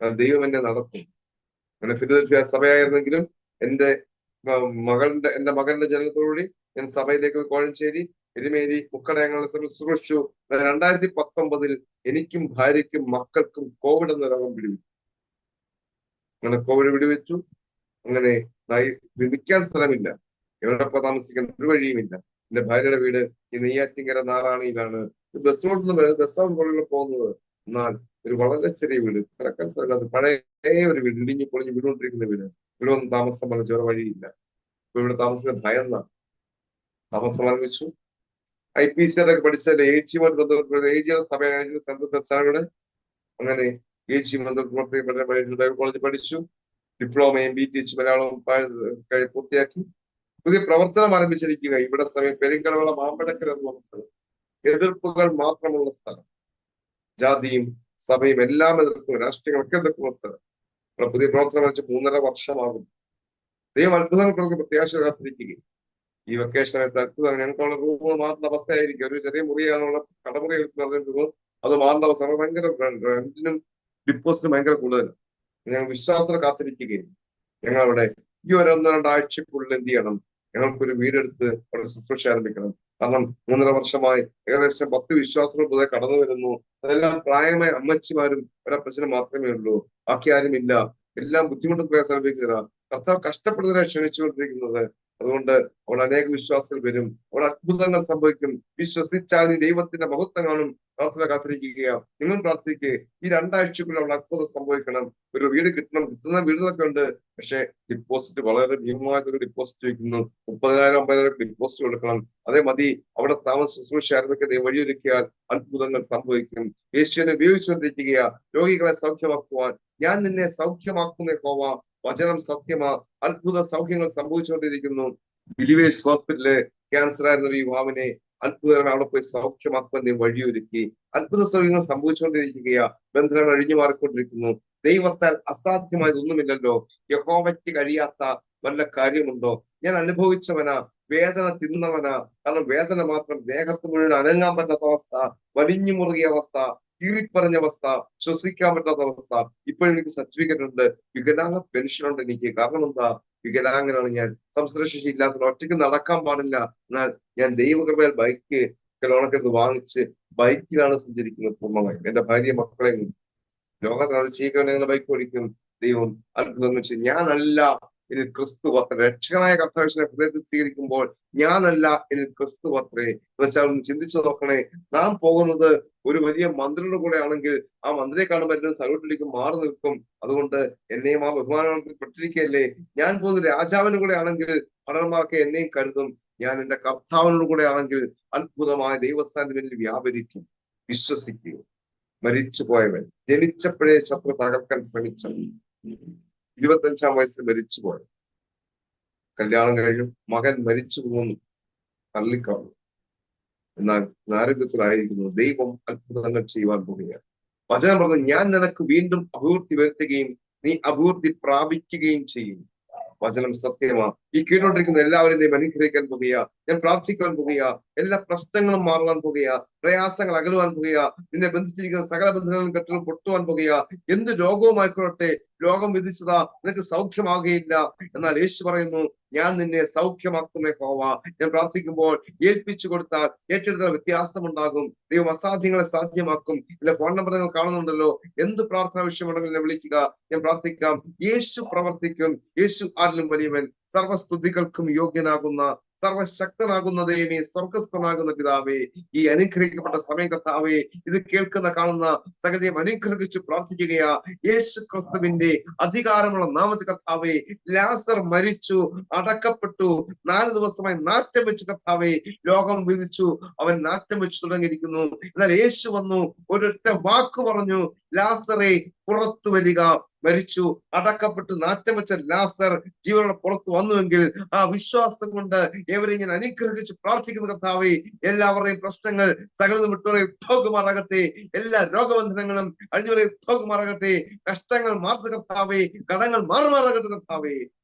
ദൈവം എന്നെ നടത്തും. അങ്ങനെ ഫിലദൽഫിയ സഭയായിരുന്നെങ്കിലും എന്റെ മകന്റെ ജനനത്തോടുകൂടി ഞാൻ സഭയിലേക്ക് കോഴഞ്ചേരി, എരുമേലി, മുക്കടയങ്ങളുടെ ശുശ്രൂഷിച്ചു. 2019 എനിക്കും ഭാര്യയ്ക്കും മക്കൾക്കും കോവിഡ് എന്ന രോഗം പിടിവെച്ചു. അങ്ങനെ കോവിഡ് പിടിവെച്ചു. അങ്ങനെ വിളിക്കാൻ സ്ഥലമില്ല, എവിടെപ്പോ താമസിക്കാൻ ഒരു വഴിയുമില്ല. എന്റെ ഭാര്യയുടെ വീട് ഈ നെയ്യാറ്റിങ്കര നാറാണിയിലാണ്. ബസ് റോഡിൽ പോകുന്നത്. എന്നാൽ ഒരു വളരെ ചെറിയ വീട്, കിടക്കാൻ സ്ഥലമില്ലാത്ത പഴയ ഒരു വീട്, ഇടിഞ്ഞു പൊളിഞ്ഞ് വീടുകൊണ്ടിരിക്കുന്ന വീട്. ഇവിടെ ഒന്നും താമസം പറഞ്ഞ വേറെ വഴിയില്ല. ഇപ്പൊ ഇവിടെ താമസിക്കുന്ന ഭയന്നാണ്. താമസം ആരംഭിച്ചു. IPCR പഠിച്ചാൽ ഏജിയുമായിട്ട് ബന്ധപ്പെട്ട് ഏജിയുടെ സഭയാണ് സെൻട്രൽ ചർച്ചാണ് ഇവിടെ. അങ്ങനെ ഏജി ബന്ധപ്പെട്ട കോളേജിൽ പഠിച്ചു. ഡിപ്ലോമയും BTH മലയാളവും പൂർത്തിയാക്കി. പുതിയ പ്രവർത്തനം ആരംഭിച്ചിരിക്കുക. ഇവിടെ സമയം പെരിങ്കടവിള മാമ്പഴക്കര എന്ന് പറഞ്ഞ സ്ഥലം. എതിർപ്പുകൾ മാത്രമുള്ള സ്ഥലം. ജാതിയും സഭയും എല്ലാം എതിർക്കുന്ന, രാഷ്ട്രീയമൊക്കെ എതിർക്കുന്ന സ്ഥലം. ഇവിടെ പുതിയ പ്രവർത്തനം വെച്ച് 3.5 വർഷമാകും. ദൈവം അത്ഭുതങ്ങൾ പ്രതി പ്രത്യാശ കാത്തിരിക്കുകയും ഈ വെക്കേഷൻ അത്ഭുതം. ഞങ്ങൾക്കുള്ള റൂം മാറുന്ന അവസ്ഥയായിരിക്കും. ഒരു ചെറിയ മുറിയാണുള്ള, കടമുറി എടുത്ത് അത് മാറുന്ന അവസ്ഥ. ഭയങ്കര റെന്റിനും ഡിപ്പോസിറ്റും ഭയങ്കര കൂടുതൽ. ഞങ്ങൾ വിശ്വാസത്തെ കാത്തിരിക്കുകയും ഞങ്ങളവിടെ ഈ 1-2 ആഴ്ചക്കുള്ളിൽ എന്ത് ചെയ്യണം? ഞങ്ങൾക്കൊരു വീടെടുത്ത് അവിടെ ശുശ്രൂഷ ആരംഭിക്കണം. കാരണം 3.5 വർഷമായി ഏകദേശം 10 വിശ്വാസങ്ങൾ പൊതുവെ കടന്നു വരുന്നു. അതെല്ലാം പ്രായമായ അമ്മച്ചിമാരും ഒരപ്പച്ചനും മാത്രമേ ഉള്ളൂ. ബാക്കി ആരുമില്ല. എല്ലാം ബുദ്ധിമുട്ടും പ്രയാസം അനുഭവിക്കുക. കർത്താവ് കഷ്ടപ്പെടുന്നതിനെ ക്ഷണിച്ചുകൊണ്ടിരിക്കുന്നത്. അതുകൊണ്ട് അവിടെ അനേക വിശ്വാസികൾ വരും. അവിടെ അത്ഭുതങ്ങൾ സംഭവിക്കും. വിശ്വസിച്ചാൽ നീ ദൈവത്തിന്റെ മഹത്വം കാണും. പ്രാർത്ഥന കാത്തിരിക്കുക. നിങ്ങൾ പ്രാർത്ഥിക്കുക. ഈ 2 ആഴ്ചക്കുള്ളിൽ അവിടെ അത്ഭുതം സംഭവിക്കണം. ഒരു വീട് കിട്ടണം. കിട്ടുന്ന വീടുകളൊക്കെ ഉണ്ട്. പക്ഷെ ഡിപ്പോസിറ്റ് വളരെ ഭീമമായിട്ടൊരു ഡിപ്പോസിറ്റ് വയ്ക്കുന്നു. 30,000 50,000 ഡിപ്പോസിറ്റ് കൊടുക്കണം. അതേ മതി. അവിടെ താമസ ശുശ്രൂഷ ആരംഭിക്കാതെ വഴിയൊരുക്കിയാൽ അത്ഭുതങ്ങൾ സംഭവിക്കും. യേശുവിനെ ഉപയോഗിച്ചുകൊണ്ടിരിക്കുക. രോഗികളെ സൗഖ്യമാക്കുവാൻ ഞാൻ നിന്നെ സൗഖ്യമാക്കുന്ന യഹോവ. വചനം സത്യമാ. അത്ഭുത സൗഖ്യങ്ങൾ സംഭവിച്ചുകൊണ്ടിരിക്കുന്നു. ബിലിവേഴ്സ് ഹോസ്പിറ്റലില് ക്യാൻസർ ആയിരുന്ന ഒരു യുവാവിനെ അത്ഭുതങ്ങൾ അവിടെ പോയി സൗഖ്യമാക്കുവാൻ വഴിയൊരുക്കി. അത്ഭുത സൗഖ്യങ്ങൾ സംഭവിച്ചുകൊണ്ടിരിക്കുകയാ. ബന്ധനങ്ങൾ അഴിഞ്ഞു മാറിക്കൊണ്ടിരിക്കുന്നു. ദൈവത്താൽ അസാധ്യമായതൊന്നുമില്ലല്ലോ. യഹോവയ്ക്ക് കഴിയാത്ത വല്ല കാര്യമുണ്ടോ? ഞാൻ അനുഭവിച്ചവനാ, വേദന തിന്നവനാ. കാരണം വേദന മാത്രം, ദേഹത്ത് മുഴുവൻ അനങ്ങാൻ പറ്റാത്ത അവസ്ഥ, വലിഞ്ഞു മുറുകിയ അവസ്ഥ, കീറിപ്പറഞ്ഞ അവസ്ഥ, ശ്വസിക്കാൻ പറ്റാത്ത അവസ്ഥ. ഇപ്പോഴും എനിക്ക് സർട്ടിഫിക്കറ്റ് ഉണ്ട്, വികലാംഗ പെൻഷൻ ഉണ്ട് എനിക്ക്. കാരണം എന്താ? വികലാംഗനാണ് ഞാൻ. സംസാരശേഷി ഇല്ലാത്ത, ഒറ്റയ്ക്ക് നടക്കാൻ പാടില്ല. എന്നാൽ ഞാൻ ദൈവകൃപയാൽ ബൈക്ക് ലോണൊക്കെ വാങ്ങിച്ച് ബൈക്കിലാണ് സഞ്ചരിക്കുന്നത് പൂർണ്ണമായും. എന്റെ ഭാര്യ മക്കളെയും ലോകത്താണ് ചെയ്യുന്ന ബൈക്ക് ഓടിക്കും. ദൈവം അത്ഭുതം വെച്ച് ഞാനല്ല ഇതിൽ ക്രിസ്തു അത്ര. രക്ഷകനായ കർത്താവിനെ ഹൃദയത്തിൽ സ്വീകരിക്കുമ്പോൾ ഞാനല്ല ഇതിൽ ക്രിസ്തു അത്രേ എന്നുവെച്ചാൽ ഒന്ന് ചിന്തിച്ചു നോക്കണേ. നാം പോകുന്നത് ഒരു വലിയ മന്ത്രിയുടെ കൂടെ ആണെങ്കിൽ ആ മന്ത്രിയെ കാണുമ്പോൾ സല്യൂട്ടിലേക്ക് മാറി നിൽക്കും. അതുകൊണ്ട് എന്നെയും ആ ബഹുമാനത്തിൽ പെട്ടിരിക്കുകയല്ലേ. ഞാൻ പോകുന്ന രാജാവിന്റെ കൂടെ ആണെങ്കിൽ ഭടന്മാർക്ക് എന്നെയും കരുതും. ഞാൻ എന്റെ കർത്താവിനോട് കൂടെ ആണെങ്കിൽ അത്ഭുതമായ ദൈവസ്ഥാനത്തിന് വേണ്ടി വ്യാപരിക്കും. വിശ്വസിക്കുക. മരിച്ചുപോയവൻ, ജനിച്ചപ്പോഴേ ശത്രു തകർക്കാൻ ശ്രമിച്ചവൻ, 25-ാം വയസ്സിൽ മരിച്ചുപോയ, കല്യാണം കഴിഞ്ഞു, മകൻ മരിച്ചു പോകുന്നു, തള്ളിക്കളഞ്ഞു. എന്നാൽ ആരോഗ്യത്തിലായിരിക്കുന്നു. ദൈവം അത്ഭുതങ്ങൾ ചെയ്യുവാൻ പോവുകയാണ്. വചനം പറഞ്ഞു, ഞാൻ നിനക്ക് വീണ്ടും അഭിവൃദ്ധി വരുത്തുകയും നീ അഭിവൃദ്ധി പ്രാപിക്കുകയും ചെയ്യും. വചനം സത്യമാണ്. ഈ കീഴോട്ടിരിക്കുന്ന എല്ലാവരെയും അനുഗ്രഹിക്കാൻ പോകുക. ഞാൻ പ്രാർത്ഥിക്കാൻ പോകുക. എല്ലാ പ്രശ്നങ്ങളും മാറുവാൻ പോകുക. പ്രയാസങ്ങൾ അകലുവാൻ പോകുക. നിന്നെ ബന്ധിച്ചിരിക്കുന്ന സകല ബന്ധങ്ങളും കെട്ടുകൾ പൊട്ടുവാൻ പോകുക. എന്ത് രോഗവുമായിക്കൊള്ളട്ടെ, ലോകം വിധിച്ചതാ നിനക്ക് സൗഖ്യമാകുകയില്ല. എന്നാൽ യേശു പറയുന്നു, ഞാൻ നിന്നെ സൗഖ്യമാക്കുന്ന യഹോവ. ഞാൻ പ്രാർത്ഥിക്കുമ്പോൾ ഏൽപ്പിച്ചു കൊടുത്താൽ ഏറ്റെടുത്താൽ വ്യത്യാസമുണ്ടാകും. ദൈവം അസാധ്യങ്ങളെ സാധ്യമാക്കും. എന്റെ ഫോൺ നമ്പർ നിങ്ങൾ കാണുന്നുണ്ടല്ലോ. എന്ത് പ്രാർത്ഥനാ വിഷയമാണെങ്കിലും എന്നെ വിളിക്കുക, ഞാൻ പ്രാർത്ഥിക്കാം. യേശു പ്രവർത്തിക്കും. യേശു ആരിലും വലിയവൻ, സർവസ്തുതികൾക്കും യോഗ്യനാകുന്ന സർവശക്തനാകുന്ന ദൈവമേ, സ്വർഗസ്ഥനാകുന്ന പിതാവേ, ഈ അനുഗ്രഹിക്കപ്പെട്ട സമയം കർത്താവേ, ഇത് കേൾക്കുന്ന കാണുന്ന സകലയും അനുഗ്രഹിച്ച് പ്രാർത്ഥിക്കുകയാ. യേശു ക്രിസ്തുവിന്റെ അധികാരമുള്ള നാമത്തിൽ കർത്താവേ, ലാസർ മരിച്ചു, അടക്കപ്പെട്ടു, 4 ദിവസമായി നാറ്റം വെച്ച് കർത്താവേ, ലോകം വിധിച്ചു, അവൻ നാറ്റം വെച്ച് തുടങ്ങിയിരിക്കുന്നു. എന്നാൽ യേശു വന്നു, ഒരൊറ്റ വാക്ക് പറഞ്ഞു, ലാസറെ പുറത്തു വരിക. മരിച്ചു, അടക്കപ്പെട്ട് നാറ്റം വെച്ച ലാസർ ജീവനോടെ പുറത്തു വന്നുവെങ്കിൽ ആ വിശ്വാസം കൊണ്ട് എവരെയും ഞാൻ അനുഗ്രഹിച്ച് പ്രാർത്ഥിക്കുന്ന കർത്താവേ, എല്ലാവരുടെയും പ്രശ്നങ്ങൾ സകലതും വിട്ടുവരെ പോകുമാറാകട്ടെ. എല്ലാ രോഗബന്ധനങ്ങളും അഴിഞ്ഞുവരെ പോകുമാറാകട്ടെ. കഷ്ടങ്ങൾ മാറുന്ന കർത്താവേ, കടങ്ങൾ മാറുമാറാകട്ടെ കർത്താവേ.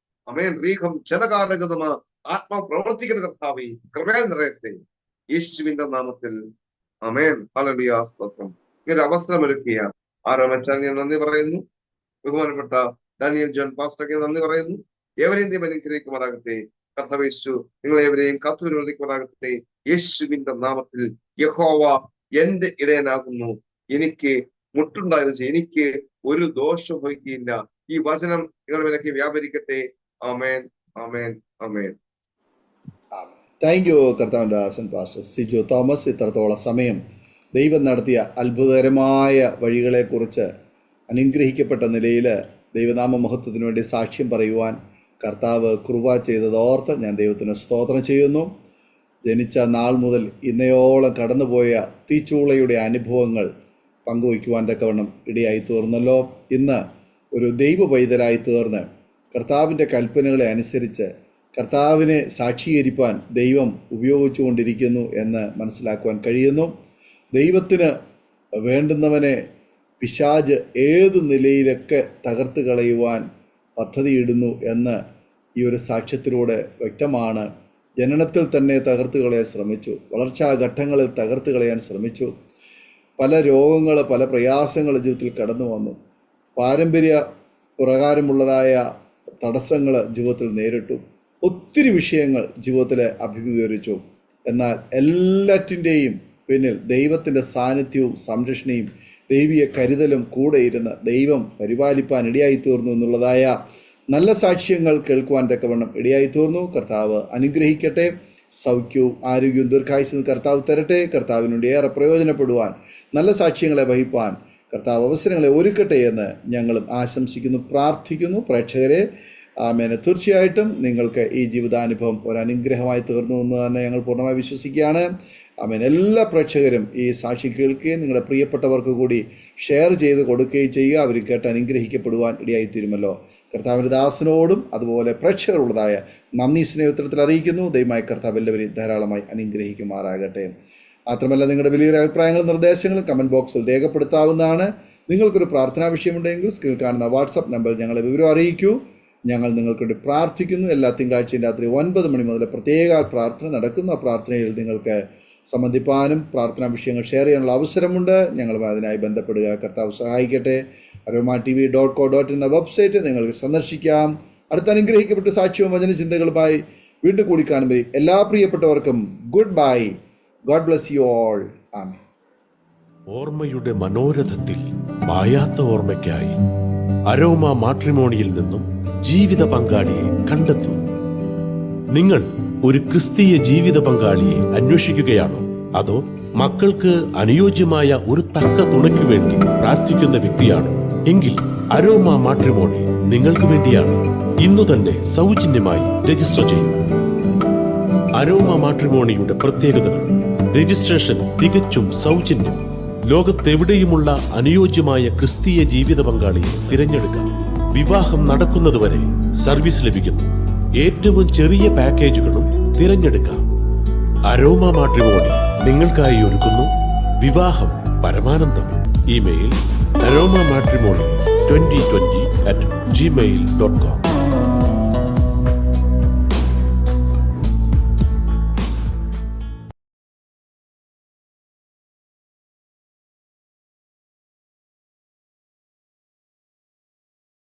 അമേൻ. റീഹം ജനകാരഗതമ ആത്മാവ് പ്രവർത്തിക്കുന്ന കർത്താവേ, കൃപയാൽ നിറയട്ടെ യേശുവിന്റെ നാമത്തിൽ. അമേൻ. ഹല്ലേലൂയ. സ്തോത്രം. ഇങ്ങനെ അവസരമൊരുക്കിയ ആരോമച്ചാൽ ഞാൻ നന്ദി പറയുന്നു. ബഹുമാനപ്പെട്ട ഡാനിയൽ ജോൺ പാസ്റ്റർക്ക് നന്ദി പറയുന്നു. ഏവരെയും അനുഗ്രഹിക്കുമാറാകട്ടെ. കർത്താവേശു നിങ്ങളെവരെയും കാത്തുവരുമാറാകട്ടെ. യേശുവിന്റെ നാമത്തിൽ. യഹോവ എന്റെ ഇടയനാകുന്നു, എനിക്ക് മുട്ടുണ്ടായിരുന്നു, എനിക്ക് ഒരു ദോഷം വഹിക്കുകയില്ല. ഈ വചനം നിങ്ങളുടെ മേലേക്ക് വ്യാപരിക്കട്ടെ. ആമേൻ, ആമേൻ, ആമേൻ. താങ്ക് യു കർത്താവിൻ്റെ ദാസൻ പാസ്റ്റർ സിജു തോമസ്. ഇത്രത്തോളം സമയം ദൈവം നടത്തിയ അത്ഭുതകരമായ വഴികളെക്കുറിച്ച് അനുഗ്രഹിക്കപ്പെട്ട നിലയിൽ ദൈവനാമ മഹത്വത്തിന് വേണ്ടി സാക്ഷ്യം പറയുവാൻ കർത്താവ് കൃപ ചെയ്തതോർത്ത് ഞാൻ ദൈവത്തിന് സ്തോത്രം ചെയ്യുന്നു. ജനിച്ച നാൾ മുതൽ ഇന്നയോളം കടന്നുപോയ തീച്ചൂളയുടെ അനുഭവങ്ങൾ പങ്കുവയ്ക്കുവാൻ തക്കവണ്ണം ഇടയായി തീർന്നല്ലോ. ഇന്ന് ഒരു ദൈവ പൈതലായി തീർന്ന് കർത്താവിൻ്റെ കൽപ്പനകളെ അനുസരിച്ച് കർത്താവിനെ സാക്ഷീകരിപ്പാൻ ദൈവം ഉപയോഗിച്ചുകൊണ്ടിരിക്കുന്നു എന്ന് മനസ്സിലാക്കുവാൻ കഴിയുന്നു. ദൈവത്തിന് വേണ്ടുന്നവനെ പിശാച് ഏത് നിലയിലൊക്കെ തകർത്ത് കളയുവാൻ പദ്ധതിയിടുന്നു എന്ന് ഈ ഒരു സാക്ഷ്യത്തിലൂടെ വ്യക്തമാണ്. ജനനത്തിൽ തന്നെ തകർത്ത് കളയാൻ ശ്രമിച്ചു, വളർച്ചാഘട്ടങ്ങളിൽ തകർത്ത് കളയാൻ ശ്രമിച്ചു. പല രോഗങ്ങൾ, പല പ്രയാസങ്ങൾ ജീവിതത്തിൽ കടന്നു വന്നു. പാരമ്പര്യ പ്രകാരമുള്ളതായ തടസ്സങ്ങൾ ജീവിതത്തിൽ നേരിട്ടു. ഒത്തിരി വിഷയങ്ങൾ ജീവിതത്തിൽ അഭിമുഖീകരിച്ചു. എന്നാൽ എല്ലാറ്റിൻ്റെയും പിന്നിൽ ദൈവത്തിൻ്റെ സാന്നിധ്യവും സംരക്ഷണയും ദൈവീയ കരുതലും കൂടെ ഇരുന്ന് ദൈവം പരിപാലിപ്പാൻ ഇടയായി തീർന്നു എന്നുള്ളതായ നല്ല സാക്ഷ്യങ്ങൾ കേൾക്കുവാൻ തക്കവണ്ണം ഇടയായി തീർന്നു. കർത്താവ് അനുഗ്രഹിക്കട്ടെ. സൗഖ്യവും ആരോഗ്യവും ദീർഘായുസ്സും കർത്താവ് തരട്ടെ. കർത്താവിനുവേണ്ടി ഏറെ പ്രയോജനപ്പെടുവാൻ, നല്ല സാക്ഷ്യങ്ങളെ വഹിപ്പാൻ കർത്താവ് അവസരങ്ങളെ ഒരുക്കട്ടെ എന്ന് ഞങ്ങളും ആശംസിക്കുന്നു, പ്രാർത്ഥിക്കുന്നു. പ്രേക്ഷകരെ, ആമേൻ. തീർച്ചയായിട്ടും നിങ്ങൾക്ക് ഈ ജീവിതാനുഭവം ഒരനുഗ്രഹമായി തീർന്നു എന്ന് തന്നെ ഞങ്ങൾ പൂർണ്ണമായി വിശ്വസിക്കുകയാണ്. ആമേൻ. എല്ലാ പ്രേക്ഷകരും ഈ സാക്ഷി കേൾക്കുകയും നിങ്ങളുടെ പ്രിയപ്പെട്ടവർക്ക് കൂടി ഷെയർ ചെയ്ത് കൊടുക്കുകയും ചെയ്യുക. അവർ കേട്ട് അനുഗ്രഹിക്കപ്പെടുവാൻ ഇടയായിത്തീരുമല്ലോ. കർത്താവിൻ്റെ ദാസനോടും അതുപോലെ പ്രേക്ഷകരുള്ളതായ നന്ദി സ്നേഹത്തിൽ അറിയിക്കുന്നു. ദൈവമായ കർത്താവ് എല്ലാവരെയും ധാരാളമായി അനുഗ്രഹിക്കുമാറാകട്ടെ. മാത്രമല്ല, നിങ്ങളുടെ വലിയൊരു അഭിപ്രായങ്ങളും നിർദ്ദേശങ്ങളും കമൻറ്റ് ബോക്സിൽ രേഖപ്പെടുത്താവുന്നതാണ്. നിങ്ങൾക്കൊരു പ്രാർത്ഥനാ വിഷയമുണ്ടെങ്കിൽ സ്ക്രീനിൽ കാണുന്ന വാട്സപ്പ് നമ്പറിൽ ഞങ്ങളെ വിവരം അറിയിക്കൂ. ഞങ്ങൾ നിങ്ങൾക്ക് വേണ്ടി പ്രാർത്ഥിക്കുന്നു. എല്ലാ തിങ്കളാഴ്ചയും രാത്രി 9 മണി മുതൽ പ്രത്യേക പ്രാർത്ഥന നടക്കുന്ന പ്രാർത്ഥനയിൽ നിങ്ങൾക്ക് സംബന്ധിപ്പാനും പ്രാർത്ഥനാ വിഷയങ്ങൾ ഷെയർ ചെയ്യാനുള്ള അവസരമുണ്ട്. ഞങ്ങളുമായി അതിനായി ബന്ധപ്പെടുക. കർത്താവ് സഹായിക്കട്ടെ. aroma.tv.co.in എന്ന വെബ്സൈറ്റ് നിങ്ങൾക്ക് സന്ദർശിക്കാം. അടുത്ത അനുഗ്രഹിക്കപ്പെട്ട സാക്ഷ്യവും വചന ചിന്തകളുമായി വീണ്ടും കൂടി കാണുമ്പോൾ എല്ലാ പ്രിയപ്പെട്ടവർക്കും good bye. God bless you all. Amen. ഓർമ്മയുടെ മനോരഥത്തിൽ മായാത്ത ഓർമ്മയ്ക്കായി അരോമ മാട്രിമോണിയിൽ നിന്നും ജീവിത പങ്കാളിയെ കണ്ടെത്തൂ. നിങ്ങൾ ഒരു ക്രിസ്തീയ ജീവിത പങ്കാളിയെ അന്വേഷിക്കുകയാണോ? അതോ മക്കൾക്ക് അനുയോജ്യമായ ഒരു തക്ക തുണയ്ക്ക് വേണ്ടി പ്രാർത്ഥിക്കുന്ന വ്യക്തിയാണോ? എങ്കിൽ അരോമ മാട്രിമോണി നിങ്ങൾക്ക് വേണ്ടിയാണ്. ഇന്നു തന്നെ സൗജന്യമായി രജിസ്റ്റർ ചെയ്യൂ. അരോമ മാട്രിമോണിയുടെ പ്രത്യേകതകൾ: രജിസ്ട്രേഷൻ തികച്ചും സൗജന്യം. ലോകത്തെവിടെയുമുള്ള അനുയോജ്യമായ ക്രിസ്തീയ ജീവിത പങ്കാളിയെ തിരഞ്ഞെടുക്കാം. വിവാഹം നടക്കുന്നതുവരെ സർവീസ് ലഭിക്കുന്നു. ഏറ്റവും ചെറിയ പാക്കേജുകളും തിരഞ്ഞെടുക്കാം. അരോമ മാട്രിമോണി നിങ്ങൾക്കായി ഒരുക്കുന്നു വിവാഹം പരമാനന്ദം. Email aroma matrimony2020@gmail.com